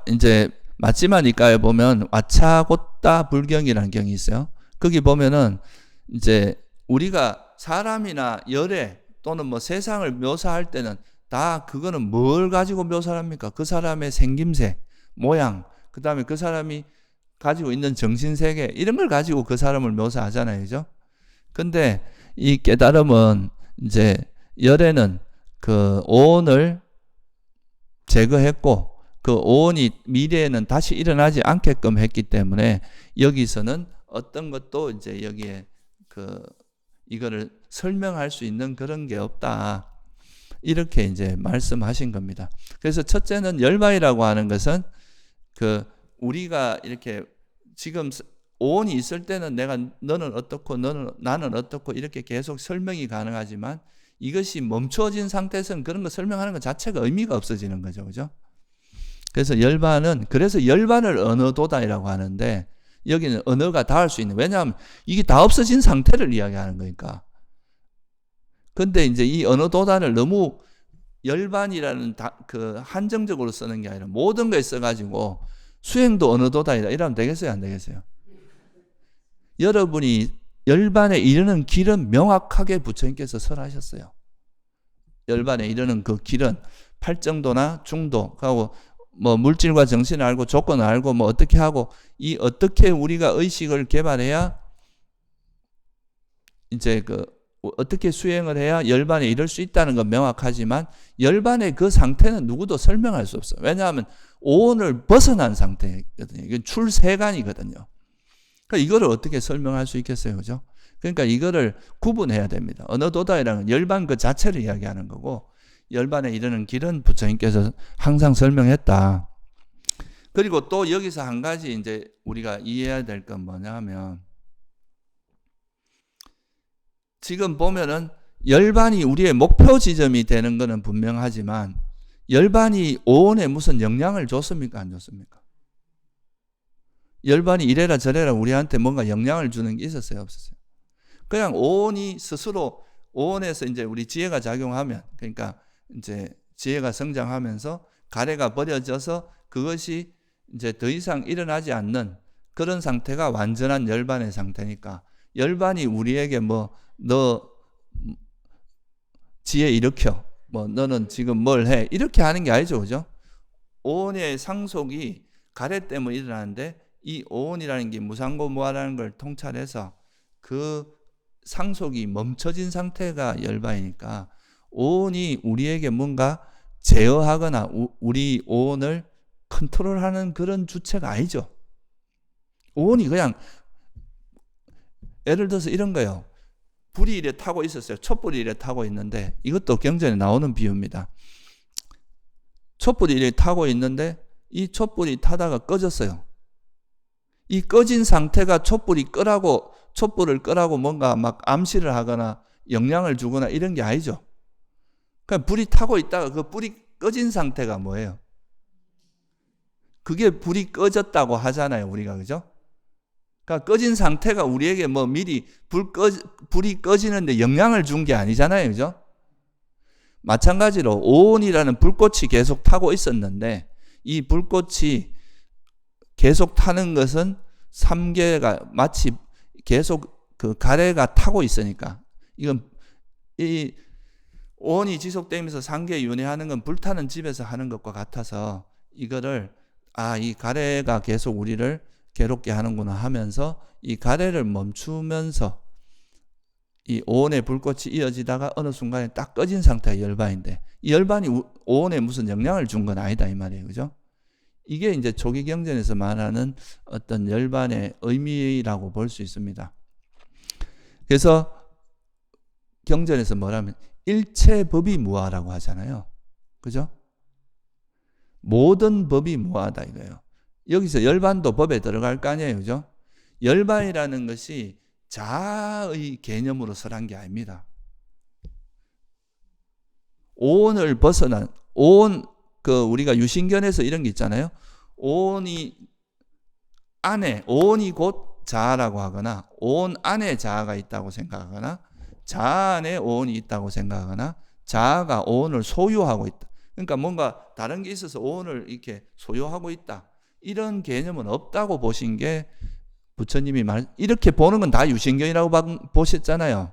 이제 맞지마 니까에 보면 와차고따 불경이라는 경이 있어요. 거기 보면은 이제 우리가 사람이나 열애 또는 뭐 세상을 묘사할 때는 다 그거는 뭘 가지고 묘사를 합니까? 그 사람의 생김새, 모양, 그 다음에 그 사람이 가지고 있는 정신세계, 이런 걸 가지고 그 사람을 묘사하잖아요. 그죠? 근데 이 깨달음은 이제 열애는 그 오온을 제거했고 그 오온이 미래에는 다시 일어나지 않게끔 했기 때문에 여기서는 어떤 것도 이제 여기에 이거를 설명할 수 있는 그런 게 없다. 이렇게 이제 말씀하신 겁니다. 그래서 첫째는 열반이라고 하는 것은 우리가 이렇게 지금 오온이 있을 때는 너는 어떻고 나는 어떻고 이렇게 계속 설명이 가능하지만 이것이 멈춰진 상태에서는 그런 거 설명하는 것 자체가 의미가 없어지는 거죠. 그죠? 그래서 열반을 언어도다이라고 하는데 여기는 언어가 닿을 수 있는, 왜냐하면 이게 다 없어진 상태를 이야기하는 거니까. 근데 이제 이 언어도단을 너무 열반이라는 한정적으로 쓰는 게 아니라 모든 거에 써가지고 수행도 언어도단이다 이러면 되겠어요? 안 되겠어요? 여러분이 열반에 이르는 길은 명확하게 부처님께서 설하셨어요. 열반에 이르는 그 길은 팔정도나 중도, 하고 뭐 물질과 정신을 알고 조건을 알고 뭐 어떻게 하고 어떻게 우리가 의식을 개발해야 이제 어떻게 수행을 해야 열반에 이를 수 있다는 건 명확하지만 열반의 그 상태는 누구도 설명할 수 없어요. 왜냐하면 오온을 벗어난 상태거든요. 이건 출세간이거든요. 그러니까 이거를 어떻게 설명할 수 있겠어요? 그죠? 그러니까 이거를 구분해야 됩니다. 언어도다이라는 열반 그 자체를 이야기하는 거고 열반에 이르는 길은 부처님께서 항상 설명했다. 그리고 또 여기서 한 가지 이제 우리가 이해해야 될 건 뭐냐 하면, 지금 보면은 열반이 우리의 목표 지점이 되는 것은 분명하지만 열반이 오온에 무슨 영향을 줬습니까? 안 줬습니까? 열반이 이래라 저래라 우리한테 뭔가 영향을 주는 게 있었어요? 없었어요? 그냥 오온이 스스로, 오온에서 이제 우리 지혜가 작용하면, 그러니까 이제 지혜가 성장하면서 가래가 버려져서 그것이 이제 더 이상 일어나지 않는 그런 상태가 완전한 열반의 상태니까, 열반이 우리에게 너 지혜 일으켜, 너는 지금 뭘 해, 이렇게 하는 게 아니죠. 그죠? 오온의 상속이 가래 때문에 일어나는데 이 오온이라는 게 무상고무아라는 걸 통찰해서 그 상속이 멈춰진 상태가 열반이니까 오온이 우리에게 뭔가 제어하거나 우리 오온을 컨트롤하는 그런 주체가 아니죠. 오온이 그냥, 예를 들어서 이런 거예요. 불이 이래 타고 있었어요. 촛불이 이래 타고 있는데, 이것도 경전에 나오는 비유입니다. 촛불이 이래 타고 있는데 이 촛불이 타다가 꺼졌어요. 이 꺼진 상태가 촛불을 끄라고 뭔가 막 암시를 하거나 영향을 주거나 이런 게 아니죠. 그냥 불이 타고 있다가 그 불이 꺼진 상태가 뭐예요? 그게 불이 꺼졌다고 하잖아요, 우리가. 그죠? 그러니까 꺼진 상태가 우리에게 미리 불이 꺼지는데 영향을 준 게 아니잖아요. 그죠? 마찬가지로 오온이라는 불꽃이 계속 타고 있었는데 이 불꽃이 계속 타는 것은 삼계가 마치 계속 그 가래가 타고 있으니까, 이건 이 오온이 지속되면서 삼계 윤회하는 건 불타는 집에서 하는 것과 같아서 이거를 이 가래가 계속 우리를 괴롭게 하는구나 하면서 이 가래를 멈추면서 이 오온의 불꽃이 이어지다가 어느 순간에 딱 꺼진 상태가 열반인데 이 열반이 오온에 무슨 영향을 준 건 아니다 이 말이에요. 그죠? 이게 이제 초기 경전에서 말하는 어떤 열반의 의미라고 볼 수 있습니다. 그래서 경전에서 뭐라면 일체 법이 무하라고 하잖아요. 그죠? 모든 법이 무하다 이거예요. 여기서 열반도 법에 들어갈 거 아니에요. 그죠? 열반이라는 것이 자아의 개념으로 설한 게 아닙니다. 오온을 벗어난, 오온, 우리가 유신견에서 이런 게 있잖아요. 오온이 안에, 오온이 곧 자아라고 하거나, 오온 안에 자아가 있다고 생각하거나, 자아 안에 오온이 있다고 생각하거나, 자아가 오온을 소유하고 있다. 그러니까 뭔가 다른 게 있어서 오온을 이렇게 소유하고 있다. 이런 개념은 없다고 보신 게 부처님이 이렇게 보는 건 다 유신견이라고 보셨잖아요.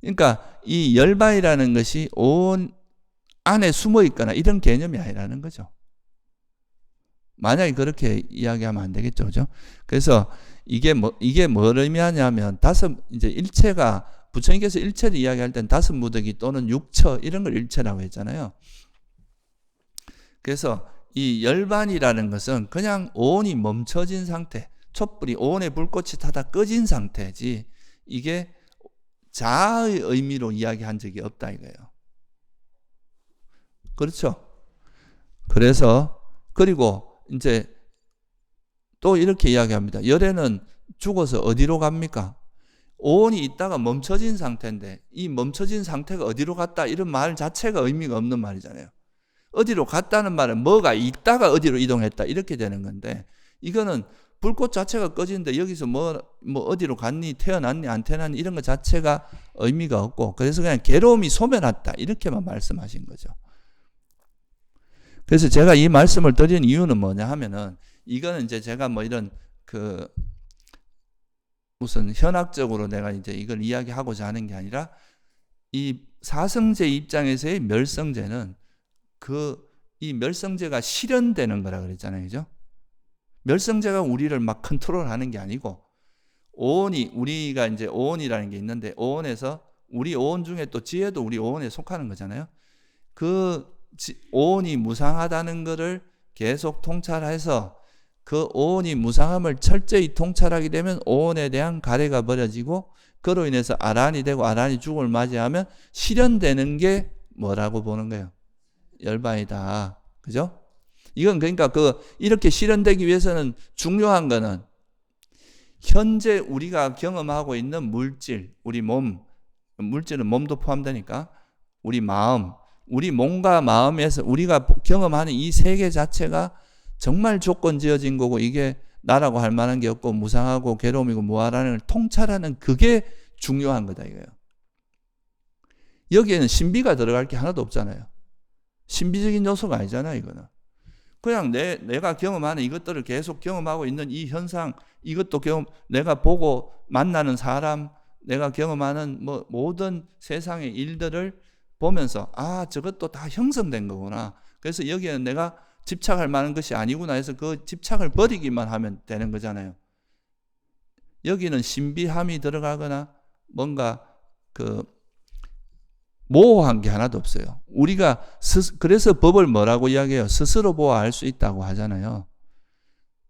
그러니까 이 열반이라는 것이 온 안에 숨어 있거나 이런 개념이 아니라는 거죠. 만약에 그렇게 이야기하면 안 되겠죠. 그죠? 그래서 이게 뭘 의미하냐면 이제 일체가 부처님께서 일체를 이야기할 땐 다섯 무더기 또는 육처 이런 걸 일체라고 했잖아요. 그래서 이 열반이라는 것은 그냥 오온이 멈춰진 상태, 촛불이 오온의 불꽃이 타다 꺼진 상태지 이게 자아의 의미로 이야기한 적이 없다 이거예요. 그렇죠? 그리고 이제 또 이렇게 이야기합니다. 열애는 죽어서 어디로 갑니까? 오온이 있다가 멈춰진 상태인데 이 멈춰진 상태가 어디로 갔다 이런 말 자체가 의미가 없는 말이잖아요. 어디로 갔다는 말은 뭐가 있다가 어디로 이동했다 이렇게 되는 건데 이거는 불꽃 자체가 꺼지는데 여기서 뭐 어디로 갔니 태어났니 안 태어났니 이런 것 자체가 의미가 없고 그래서 그냥 괴로움이 소멸했다 이렇게만 말씀하신 거죠. 그래서 제가 이 말씀을 드린 이유는 뭐냐 하면은 이거는 이제 제가 뭐 이런 무슨 현학적으로 내가 이제 이걸 이야기하고자 하는 게 아니라 이 사성제 입장에서의 멸성제는 이 멸성제가 실현되는 거라 그랬잖아요. 그죠? 멸성제가 우리를 막 컨트롤하는 게 아니고 우리가 이제 오온이라는 게 있는데 오온에서 우리 오온 중에 또 지혜도 우리 오온에 속하는 거잖아요. 오온이 무상하다는 것을 계속 통찰해서 그 오온이 무상함을 철저히 통찰하게 되면 오온에 대한 가래가 버려지고 그로 인해서 아란이 되고 아란이 죽음을 맞이하면 실현되는 게 뭐라고 보는 거예요? 열반이다. 그죠? 이건 그러니까 이렇게 실현되기 위해서는 중요한 거는 현재 우리가 경험하고 있는 물질, 우리 몸, 물질은 몸도 포함되니까 우리 마음, 우리 몸과 마음에서 우리가 경험하는 이 세계 자체가 정말 조건 지어진 거고 이게 나라고 할 만한 게 없고 무상하고 괴로움이고 무아라는 걸 통찰하는 그게 중요한 거다 이거예요. 여기에는 신비가 들어갈 게 하나도 없잖아요. 신비적인 요소가 아니잖아요 이거는. 그냥 내가 경험하는 이것들을 계속 경험하고 있는 이 현상, 이것도 내가 보고 만나는 사람, 내가 경험하는 모든 세상의 일들을 보면서 저것도 다 형성된 거구나. 그래서 여기에는 내가 집착할 만한 것이 아니구나 해서 그 집착을 버리기만 하면 되는 거잖아요. 여기는 신비함이 들어가거나 뭔가 모호한 게 하나도 없어요. 우리가 그래서 법을 뭐라고 이야기해요? 스스로 보아할 수 있다고 하잖아요.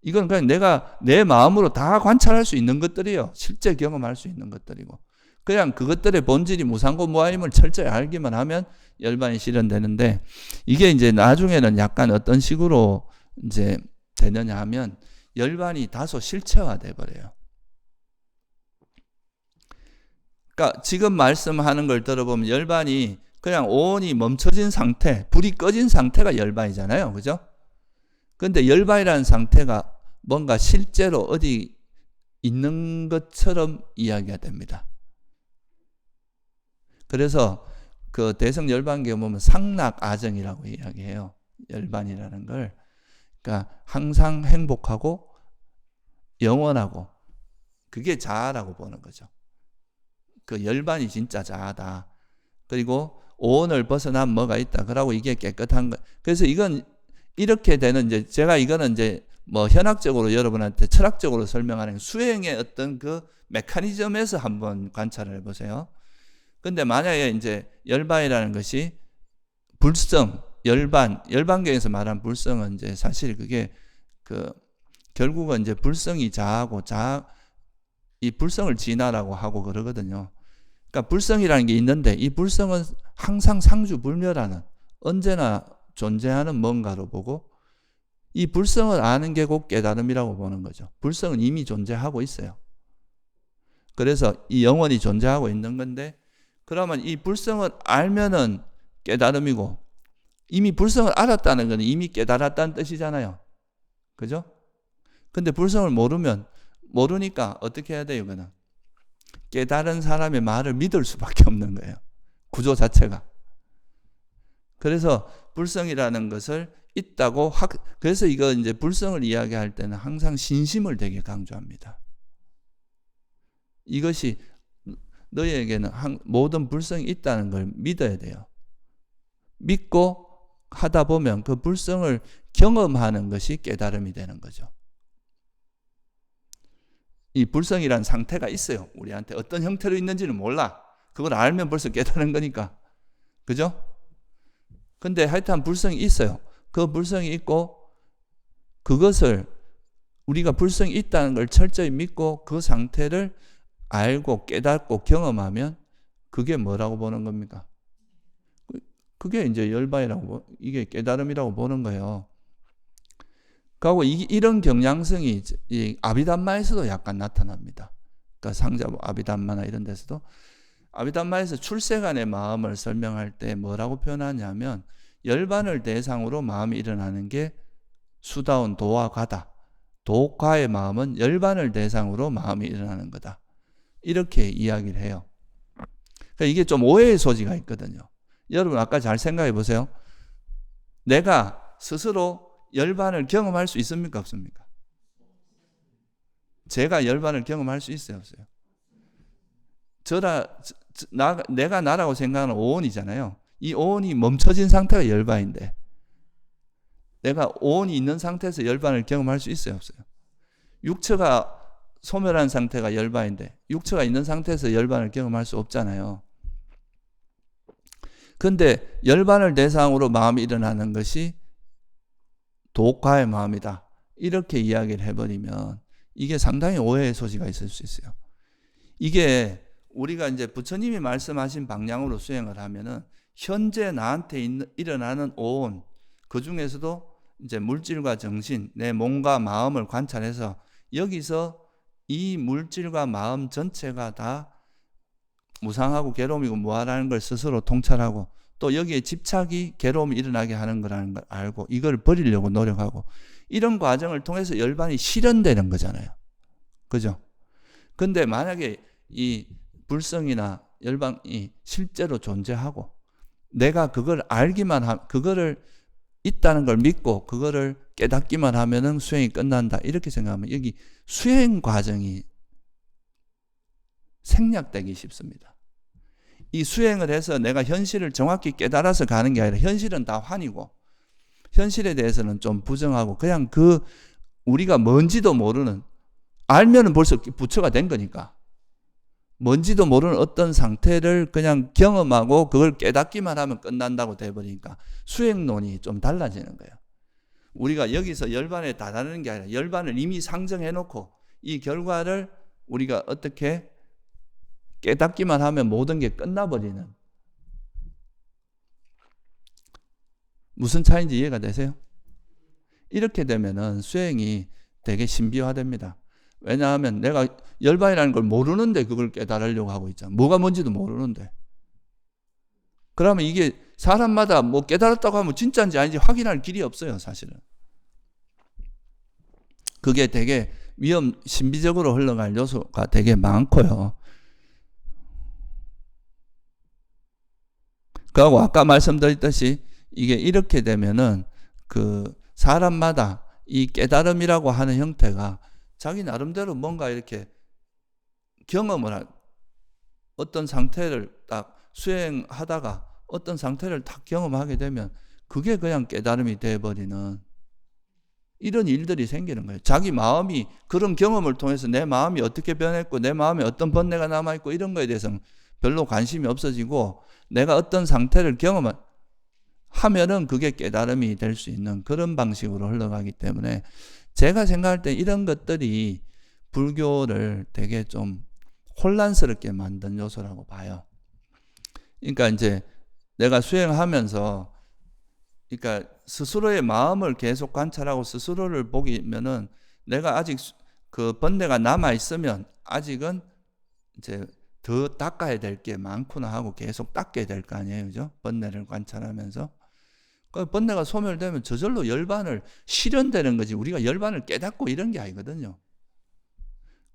이건 그냥 내가 내 마음으로 다 관찰할 수 있는 것들이에요. 실제 경험할 수 있는 것들이고. 그냥 그것들의 본질이 무상고 무아임을 철저히 알기만 하면 열반이 실현되는데 이게 이제 나중에는 약간 어떤 식으로 이제 되느냐 하면 열반이 다소 실체화돼 버려요. 그러니까 지금 말씀하는 걸 들어보면 열반이 그냥 오온이 멈춰진 상태, 불이 꺼진 상태가 열반이잖아요. 그죠? 근데 열반이라는 상태가 뭔가 실제로 어디 있는 것처럼 이야기가 됩니다. 그래서 대성 열반기에 보면 상락아정이라고 이야기해요. 열반이라는 걸. 그러니까 항상 행복하고 영원하고 그게 자아라고 보는 거죠. 열반이 진짜 자아다. 그리고 오온을 벗어난 뭐가 있다. 그러고 이게 깨끗한 거. 그래서 이건 이렇게 되는 제가 이거는 현학적으로 여러분한테 철학적으로 설명하는 수행의 어떤 메커니즘에서 한번 관찰을 해보세요. 근데 만약에 이제 열반이라는 것이 불성, 열반경에서 말한 불성은 이제 사실 그게 결국은 이제 불성이 자하고 이 불성을 진화라고 하고 그러거든요. 그러니까 불성이라는 게 있는데 이 불성은 항상 상주불멸하는 언제나 존재하는 뭔가로 보고 이 불성을 아는 게 곧 깨달음이라고 보는 거죠. 불성은 이미 존재하고 있어요. 그래서 이 영원히 존재하고 있는 건데 그러면 이 불성을 알면은 깨달음이고 이미 불성을 알았다는 건 이미 깨달았다는 뜻이잖아요. 그죠? 근데 불성을 모르니까 어떻게 해야 돼요? 이거는 깨달은 사람의 말을 믿을 수밖에 없는 거예요. 구조 자체가. 그래서 불성이라는 것을 있다고 그래서 이거 이제 불성을 이야기할 때는 항상 신심을 되게 강조합니다. 이것이 너희에게는 모든 불성이 있다는 걸 믿어야 돼요. 믿고 하다 보면 그 불성을 경험하는 것이 깨달음이 되는 거죠. 이 불성이라는 상태가 있어요. 우리한테 어떤 형태로 있는지는 몰라. 그걸 알면 벌써 깨달은 거니까. 그죠? 근데 하여튼 불성이 있어요. 그 불성이 있고 그것을 우리가 불성이 있다는 걸 철저히 믿고 그 상태를 알고 깨닫고 경험하면 그게 뭐라고 보는 겁니까? 그게 이제 열반이라고, 이게 깨달음이라고 보는 거예요. 그리고 이런 경향성이 이 아비담마에서도 약간 나타납니다. 그러니까 상자부 아비담마나 이런 데서도 아비담마에서 출세간의 마음을 설명할 때 뭐라고 표현하냐면 열반을 대상으로 마음이 일어나는 게 수다운 도와 가다. 도과의 마음은 열반을 대상으로 마음이 일어나는 거다. 이렇게 이야기를 해요. 그러니까 이게 좀 오해의 소지가 있거든요. 여러분 아까 잘 생각해 보세요. 내가 스스로 열반을 경험할 수 있습니까? 없습니까? 제가 열반을 경험할 수 있어요? 없어요? 내가 나라고 생각하는 오온이잖아요. 이 오온이 멈춰진 상태가 열반인데 내가 오온이 있는 상태에서 열반을 경험할 수 있어요? 없어요? 육처가 소멸한 상태가 열반인데 육처가 있는 상태에서 열반을 경험할 수 없잖아요. 근데 열반을 대상으로 마음이 일어나는 것이 도과의 마음이다. 이렇게 이야기를 해버리면 이게 상당히 오해의 소지가 있을 수 있어요. 이게 우리가 이제 부처님이 말씀하신 방향으로 수행을 하면은 현재 나한테 일어나는 오온, 그 중에서도 이제 물질과 정신, 내 몸과 마음을 관찰해서 여기서 이 물질과 마음 전체가 다 무상하고 괴로움이고 무아라는 걸 스스로 통찰하고 또 여기에 집착이 괴로움이 일어나게 하는 거라는 걸 알고 이걸 버리려고 노력하고 이런 과정을 통해서 열반이 실현되는 거잖아요. 그죠? 근데 만약에 이 불성이나 열반이 실제로 존재하고 내가 그걸 그거를 있다는 걸 믿고 그거를 깨닫기만 하면은 수행이 끝난다. 이렇게 생각하면 여기 수행 과정이 생략되기 쉽습니다. 이 수행을 해서 내가 현실을 정확히 깨달아서 가는 게 아니라 현실은 다 환이고 현실에 대해서는 좀 부정하고 그냥 우리가 뭔지도 모르는 알면은 벌써 부처가 된 거니까 뭔지도 모르는 어떤 상태를 그냥 경험하고 그걸 깨닫기만 하면 끝난다고 돼버리니까 수행론이 좀 달라지는 거예요. 우리가 여기서 열반에 다다르는 게 아니라 열반을 이미 상정해놓고 이 결과를 우리가 어떻게 깨닫기만 하면 모든 게 끝나버리는 무슨 차이인지 이해가 되세요? 이렇게 되면은 수행이 되게 신비화됩니다. 왜냐하면 내가 열반이라는 걸 모르는데 그걸 깨달으려고 하고 있잖아. 뭐가 뭔지도 모르는데. 그러면 이게 사람마다 뭐 깨달았다고 하면 진짜인지 아닌지 확인할 길이 없어요, 사실은. 그게 되게 신비적으로 흘러갈 요소가 되게 많고요. 그리고 아까 말씀드렸듯이 이게 이렇게 되면은 사람마다 이 깨달음이라고 하는 형태가 자기 나름대로 뭔가 이렇게 어떤 상태를 딱 수행하다가 어떤 상태를 딱 경험하게 되면 그게 그냥 깨달음이 돼버리는 이런 일들이 생기는 거예요. 자기 마음이 그런 경험을 통해서 내 마음이 어떻게 변했고 내 마음에 어떤 번뇌가 남아있고 이런 거에 대해서는 별로 관심이 없어지고 내가 어떤 상태를 하면은 그게 깨달음이 될 수 있는 그런 방식으로 흘러가기 때문에 제가 생각할 때 이런 것들이 불교를 되게 좀 혼란스럽게 만든 요소라고 봐요. 그러니까 이제 내가 수행하면서 그러니까 스스로의 마음을 계속 관찰하고 스스로를 보기면은 내가 아직 그 번뇌가 남아 있으면 아직은 이제 더 닦아야 될 게 많구나 하고 계속 닦게 될 거 아니에요, 그죠? 번뇌를 관찰하면서 그 번뇌가 소멸되면 저절로 열반을 실현되는 거지 우리가 열반을 깨닫고 이런 게 아니거든요.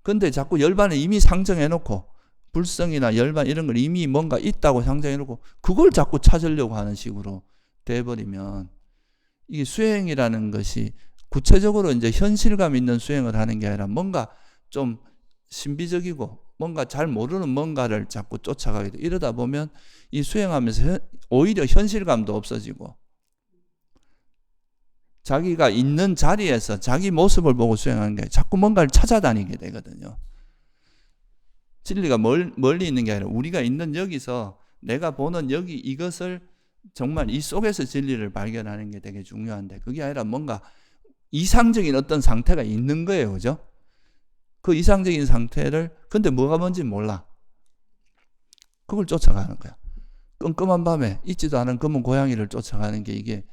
근데 자꾸 열반을 이미 상정해놓고 불성이나 열반 이런 걸 이미 뭔가 있다고 상정해놓고 그걸 자꾸 찾으려고 하는 식으로 돼버리면 이게 수행이라는 것이 구체적으로 이제 현실감 있는 수행을 하는 게 아니라 뭔가 좀 신비적이고 뭔가 잘 모르는 뭔가를 자꾸 쫓아가게 돼. 이러다 보면 이 수행하면서 오히려 현실감도 없어지고 자기가 있는 자리에서 자기 모습을 보고 수행하는 게 자꾸 뭔가를 찾아다니게 되거든요. 진리가 멀리 있는 게 아니라 우리가 있는 여기서 내가 보는 여기 이것을 정말 이 속에서 진리를 발견하는 게 되게 중요한데 그게 아니라 뭔가 이상적인 어떤 상태가 있는 거예요. 그죠? 그 이상적인 상태를 근데 뭐가 뭔지 몰라. 그걸 쫓아가는 거야. 끔끔한 밤에 있지도 않은 검은 고양이를 쫓아가는 게 이게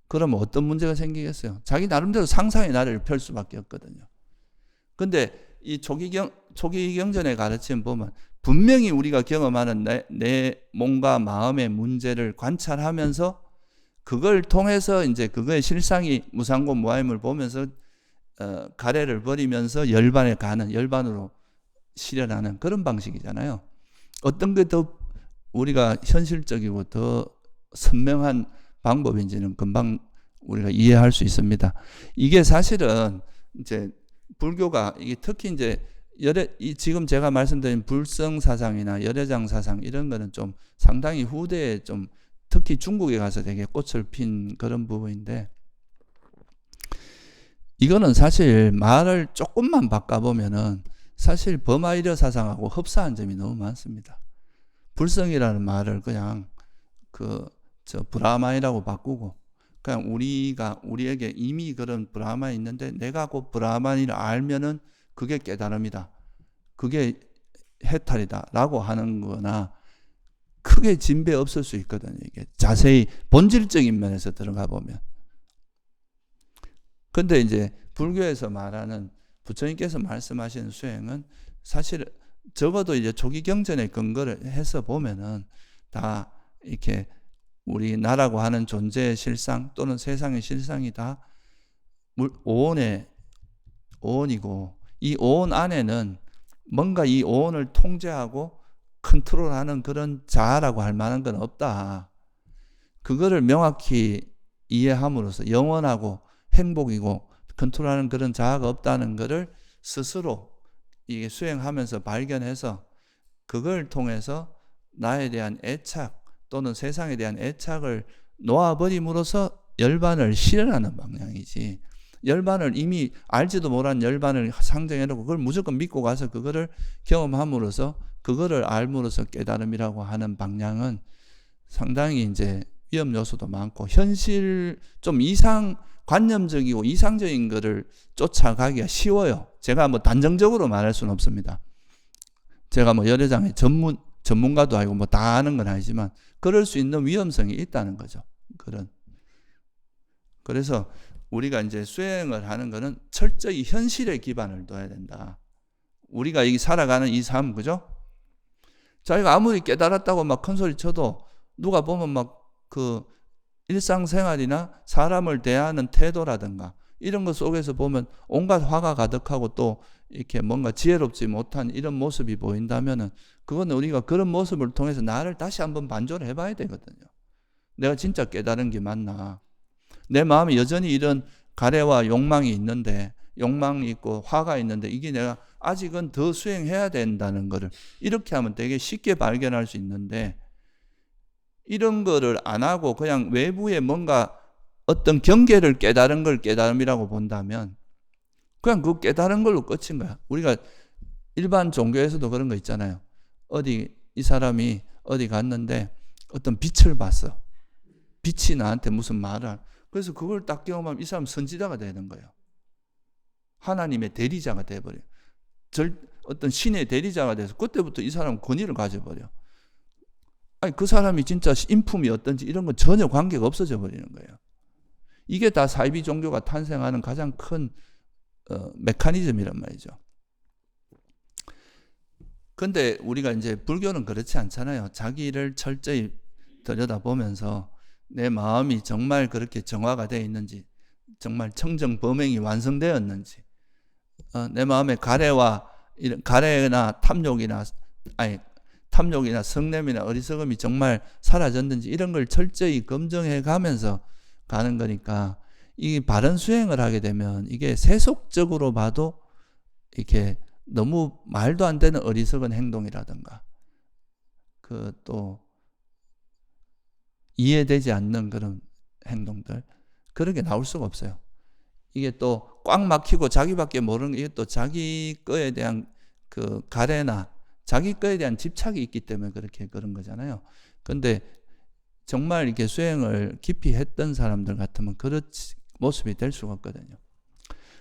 그러면 어떤 문제가 생기겠어요? 자기 나름대로 상상의 나래를 펼 수밖에 없거든요. 근데 이 초기 경전의 가르침 보면 분명히 우리가 경험하는 내 몸과 마음의 문제를 관찰하면서 그걸 통해서 이제 그거의 실상이 무상고 무아임을 보면서 가래를 버리면서 열반에 가는 열반으로 실현하는 그런 방식이잖아요. 어떤 게 더 우리가 현실적이고 더 선명한 방법인지는 금방 우리가 이해할 수 있습니다. 이게 사실은 이제 불교가 이게 특히 이제 지금 제가 말씀드린 불성 사상이나 열애장 사상 이런 거는 좀 상당히 후대에 좀 특히 중국에 가서 되게 꽃을 핀 그런 부분인데 이거는 사실 말을 조금만 바꿔보면은 사실 버마이려 사상하고 흡사한 점이 너무 많습니다. 불성이라는 말을 그냥 브라만이라고 바꾸고 그냥 우리에게 이미 그런 브라만이 있는데 내가 그 브라만을 알면은 그게 깨달음이다. 그게 해탈이다. 라고 하는 거나 크게 진배 없을 수 있거든요. 이게 자세히 본질적인 면에서 들어가 보면. 근데 이제 불교에서 말하는 부처님께서 말씀하시는 수행은 사실 적어도 이제 초기 경전에 근거를 해서 보면은 다 이렇게 우리나라고 하는 존재의 실상 또는 세상의 실상이 다 오온이고 이 오온 안에는 뭔가 이 오온을 통제하고 컨트롤하는 그런 자아라고 할 만한 건 없다. 그거를 명확히 이해함으로써 영원하고 행복이고 컨트롤하는 그런 자아가 없다는 것을 스스로 이게 수행하면서 발견해서 그걸 통해서 나에 대한 애착 또는 세상에 대한 애착을 놓아버림으로써 열반을 실현하는 방향이지 열반을 이미 알지도 못한 열반을 상정해놓고 그걸 무조건 믿고 가서 그거를 경험함으로써 그거를 알므로써 깨달음이라고 하는 방향은 상당히 이제 위험 요소도 많고 현실 좀 관념적이고 이상적인 거를 쫓아가기가 쉬워요. 제가 뭐 단정적으로 말할 수는 없습니다. 제가 뭐 열애장의 전문가도 아니고 뭐 다 아는 건 아니지만 그럴 수 있는 위험성이 있다는 거죠. 그래서 우리가 이제 수행을 하는 거는 철저히 현실에 기반을 둬야 된다. 우리가 이 살아가는 이 삶, 그죠? 자기가 아무리 깨달았다고 막 큰 소리 쳐도 누가 보면 막 일상생활이나 사람을 대하는 태도라든가 이런 것 속에서 보면 온갖 화가 가득하고 또 이렇게 뭔가 지혜롭지 못한 이런 모습이 보인다면은 그거는 우리가 그런 모습을 통해서 나를 다시 한번 반조를 해봐야 되거든요. 내가 진짜 깨달은 게 맞나? 내 마음에 여전히 이런 가래와 욕망이 있는데 욕망이 있고 화가 있는데 이게 내가 아직은 더 수행해야 된다는 거를 이렇게 하면 되게 쉽게 발견할 수 있는데 이런 거를 안 하고 그냥 외부에 뭔가 어떤 경계를 깨달은 걸 깨달음이라고 본다면 그냥 그 깨달은 걸로 끝인 거야. 우리가 일반 종교에서도 그런 거 있잖아요. 이 사람이 어디 갔는데 어떤 빛을 봤어. 빛이 나한테 무슨 말을. 그래서 그걸 딱 경험하면 이 사람 선지자가 되는 거예요. 하나님의 대리자가 돼버려요. 어떤 신의 대리자가 돼서 그때부터 이 사람은 권위를 가져버려. 아니 그 사람이 진짜 인품이 어떤지 이런 건 전혀 관계가 없어져 버리는 거예요. 이게 다 사이비 종교가 탄생하는 가장 큰 메커니즘이란 말이죠. 근데 우리가 이제 불교는 그렇지 않잖아요. 자기를 철저히 들여다보면서 내 마음이 정말 그렇게 정화가 되어 있는지, 정말 청정범행이 완성되었는지, 내 마음의 가래나 탐욕이나 성냄이나 어리석음이 정말 사라졌는지 이런 걸 철저히 검증해 가면서 가는 거니까, 이 바른 수행을 하게 되면 이게 세속적으로 봐도 이렇게 너무 말도 안 되는 어리석은 행동이라든가 또 이해되지 않는 그런 행동들, 그런 게 나올 수가 없어요. 이게 또 꽉 막히고 자기밖에 모르는 게, 이게 또 자기 거에 대한 그 가래나 자기 거에 대한 집착이 있기 때문에 그런 거잖아요. 근데 정말 이렇게 수행을 깊이 했던 사람들 같으면 그런 모습이 될 수가 없거든요.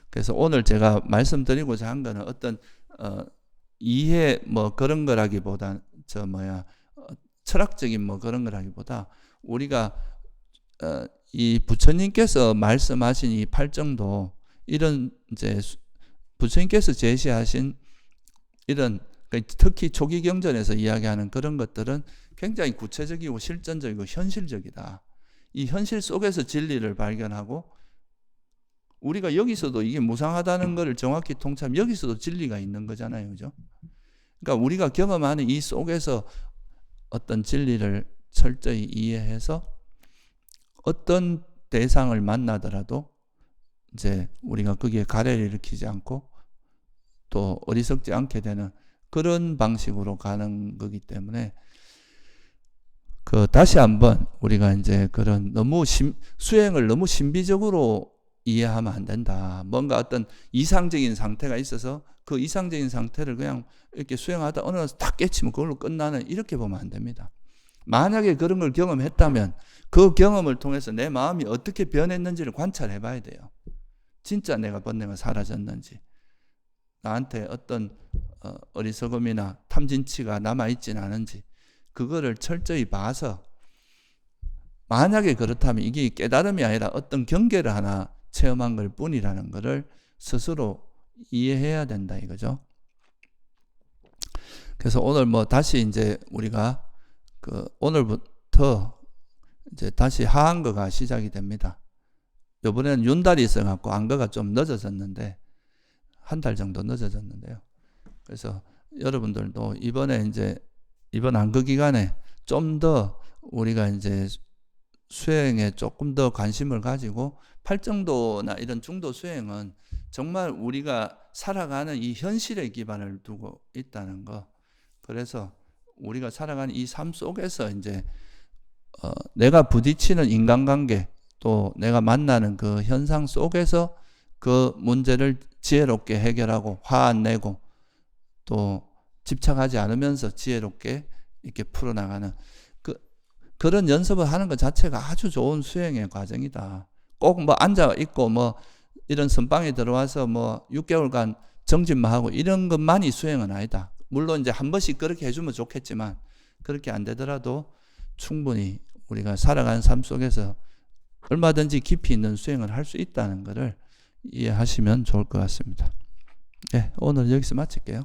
그래서 오늘 제가 말씀드리고자 한 거는 어떤 이해 그런 거라기보다 철학적인 그런 거라기보다 우리가 이 부처님께서 말씀하신 이 팔정도, 이런 이제 부처님께서 제시하신 이런, 특히 초기 경전에서 이야기하는 그런 것들은 굉장히 구체적이고 실전적이고 현실적이다. 이 현실 속에서 진리를 발견하고, 우리가 여기서도 이게 무상하다는 것을 정확히 통찰하면 여기서도 진리가 있는 거잖아요. 그죠? 그러니까 우리가 경험하는 이 속에서 어떤 진리를 철저히 이해해서 어떤 대상을 만나더라도 이제 우리가 거기에 가래를 일으키지 않고 또 어리석지 않게 되는 그런 방식으로 가는 거기 때문에, 다시 한번 우리가 이제 그런 수행을 너무 신비적으로 이해하면 안 된다. 뭔가 어떤 이상적인 상태가 있어서 그 이상적인 상태를 그냥 이렇게 수행하다 어느 날 딱 깨치면 그걸로 끝나는, 이렇게 보면 안 됩니다. 만약에 그런 걸 경험했다면 그 경험을 통해서 내 마음이 어떻게 변했는지를 관찰해 봐야 돼요. 진짜 내가 번뇌가 사라졌는지, 나한테 어떤 어리석음이나 탐진치가 남아있진 않은지, 그거를 철저히 봐서, 만약에 그렇다면 이게 깨달음이 아니라 어떤 경계를 하나 체험한 걸 뿐이라는 것을 스스로 이해해야 된다 이거죠. 그래서 오늘 다시 이제 우리가 오늘부터 이제 다시 하한거가 시작이 됩니다. 이번에는 윤달이 있어갖고 안거가 좀 늦어졌는데, 한 달 정도 늦어졌는데요. 그래서 여러분들도 이번 안거 기간에 좀 더 우리가 이제 수행에 조금 더 관심을 가지고, 팔정도나 이런 중도 수행은 정말 우리가 살아가는 이 현실의 기반을 두고 있다는 거. 그래서 우리가 살아가는 이 삶 속에서 이제 내가 부딪히는 인간관계, 또 내가 만나는 그 현상 속에서 그 문제를 지혜롭게 해결하고 화 안 내고 또 집착하지 않으면서 지혜롭게 이렇게 풀어나가는 그런 연습을 하는 것 자체가 아주 좋은 수행의 과정이다. 꼭 앉아 있고 이런 선방에 들어와서 6개월간 정진만 하고 이런 것만이 수행은 아니다. 물론 이제 한 번씩 그렇게 해주면 좋겠지만, 그렇게 안 되더라도 충분히 우리가 살아가는 삶 속에서 얼마든지 깊이 있는 수행을 할 수 있다는 것을 이해하시면 좋을 것 같습니다. 네, 오늘 여기서 마칠게요.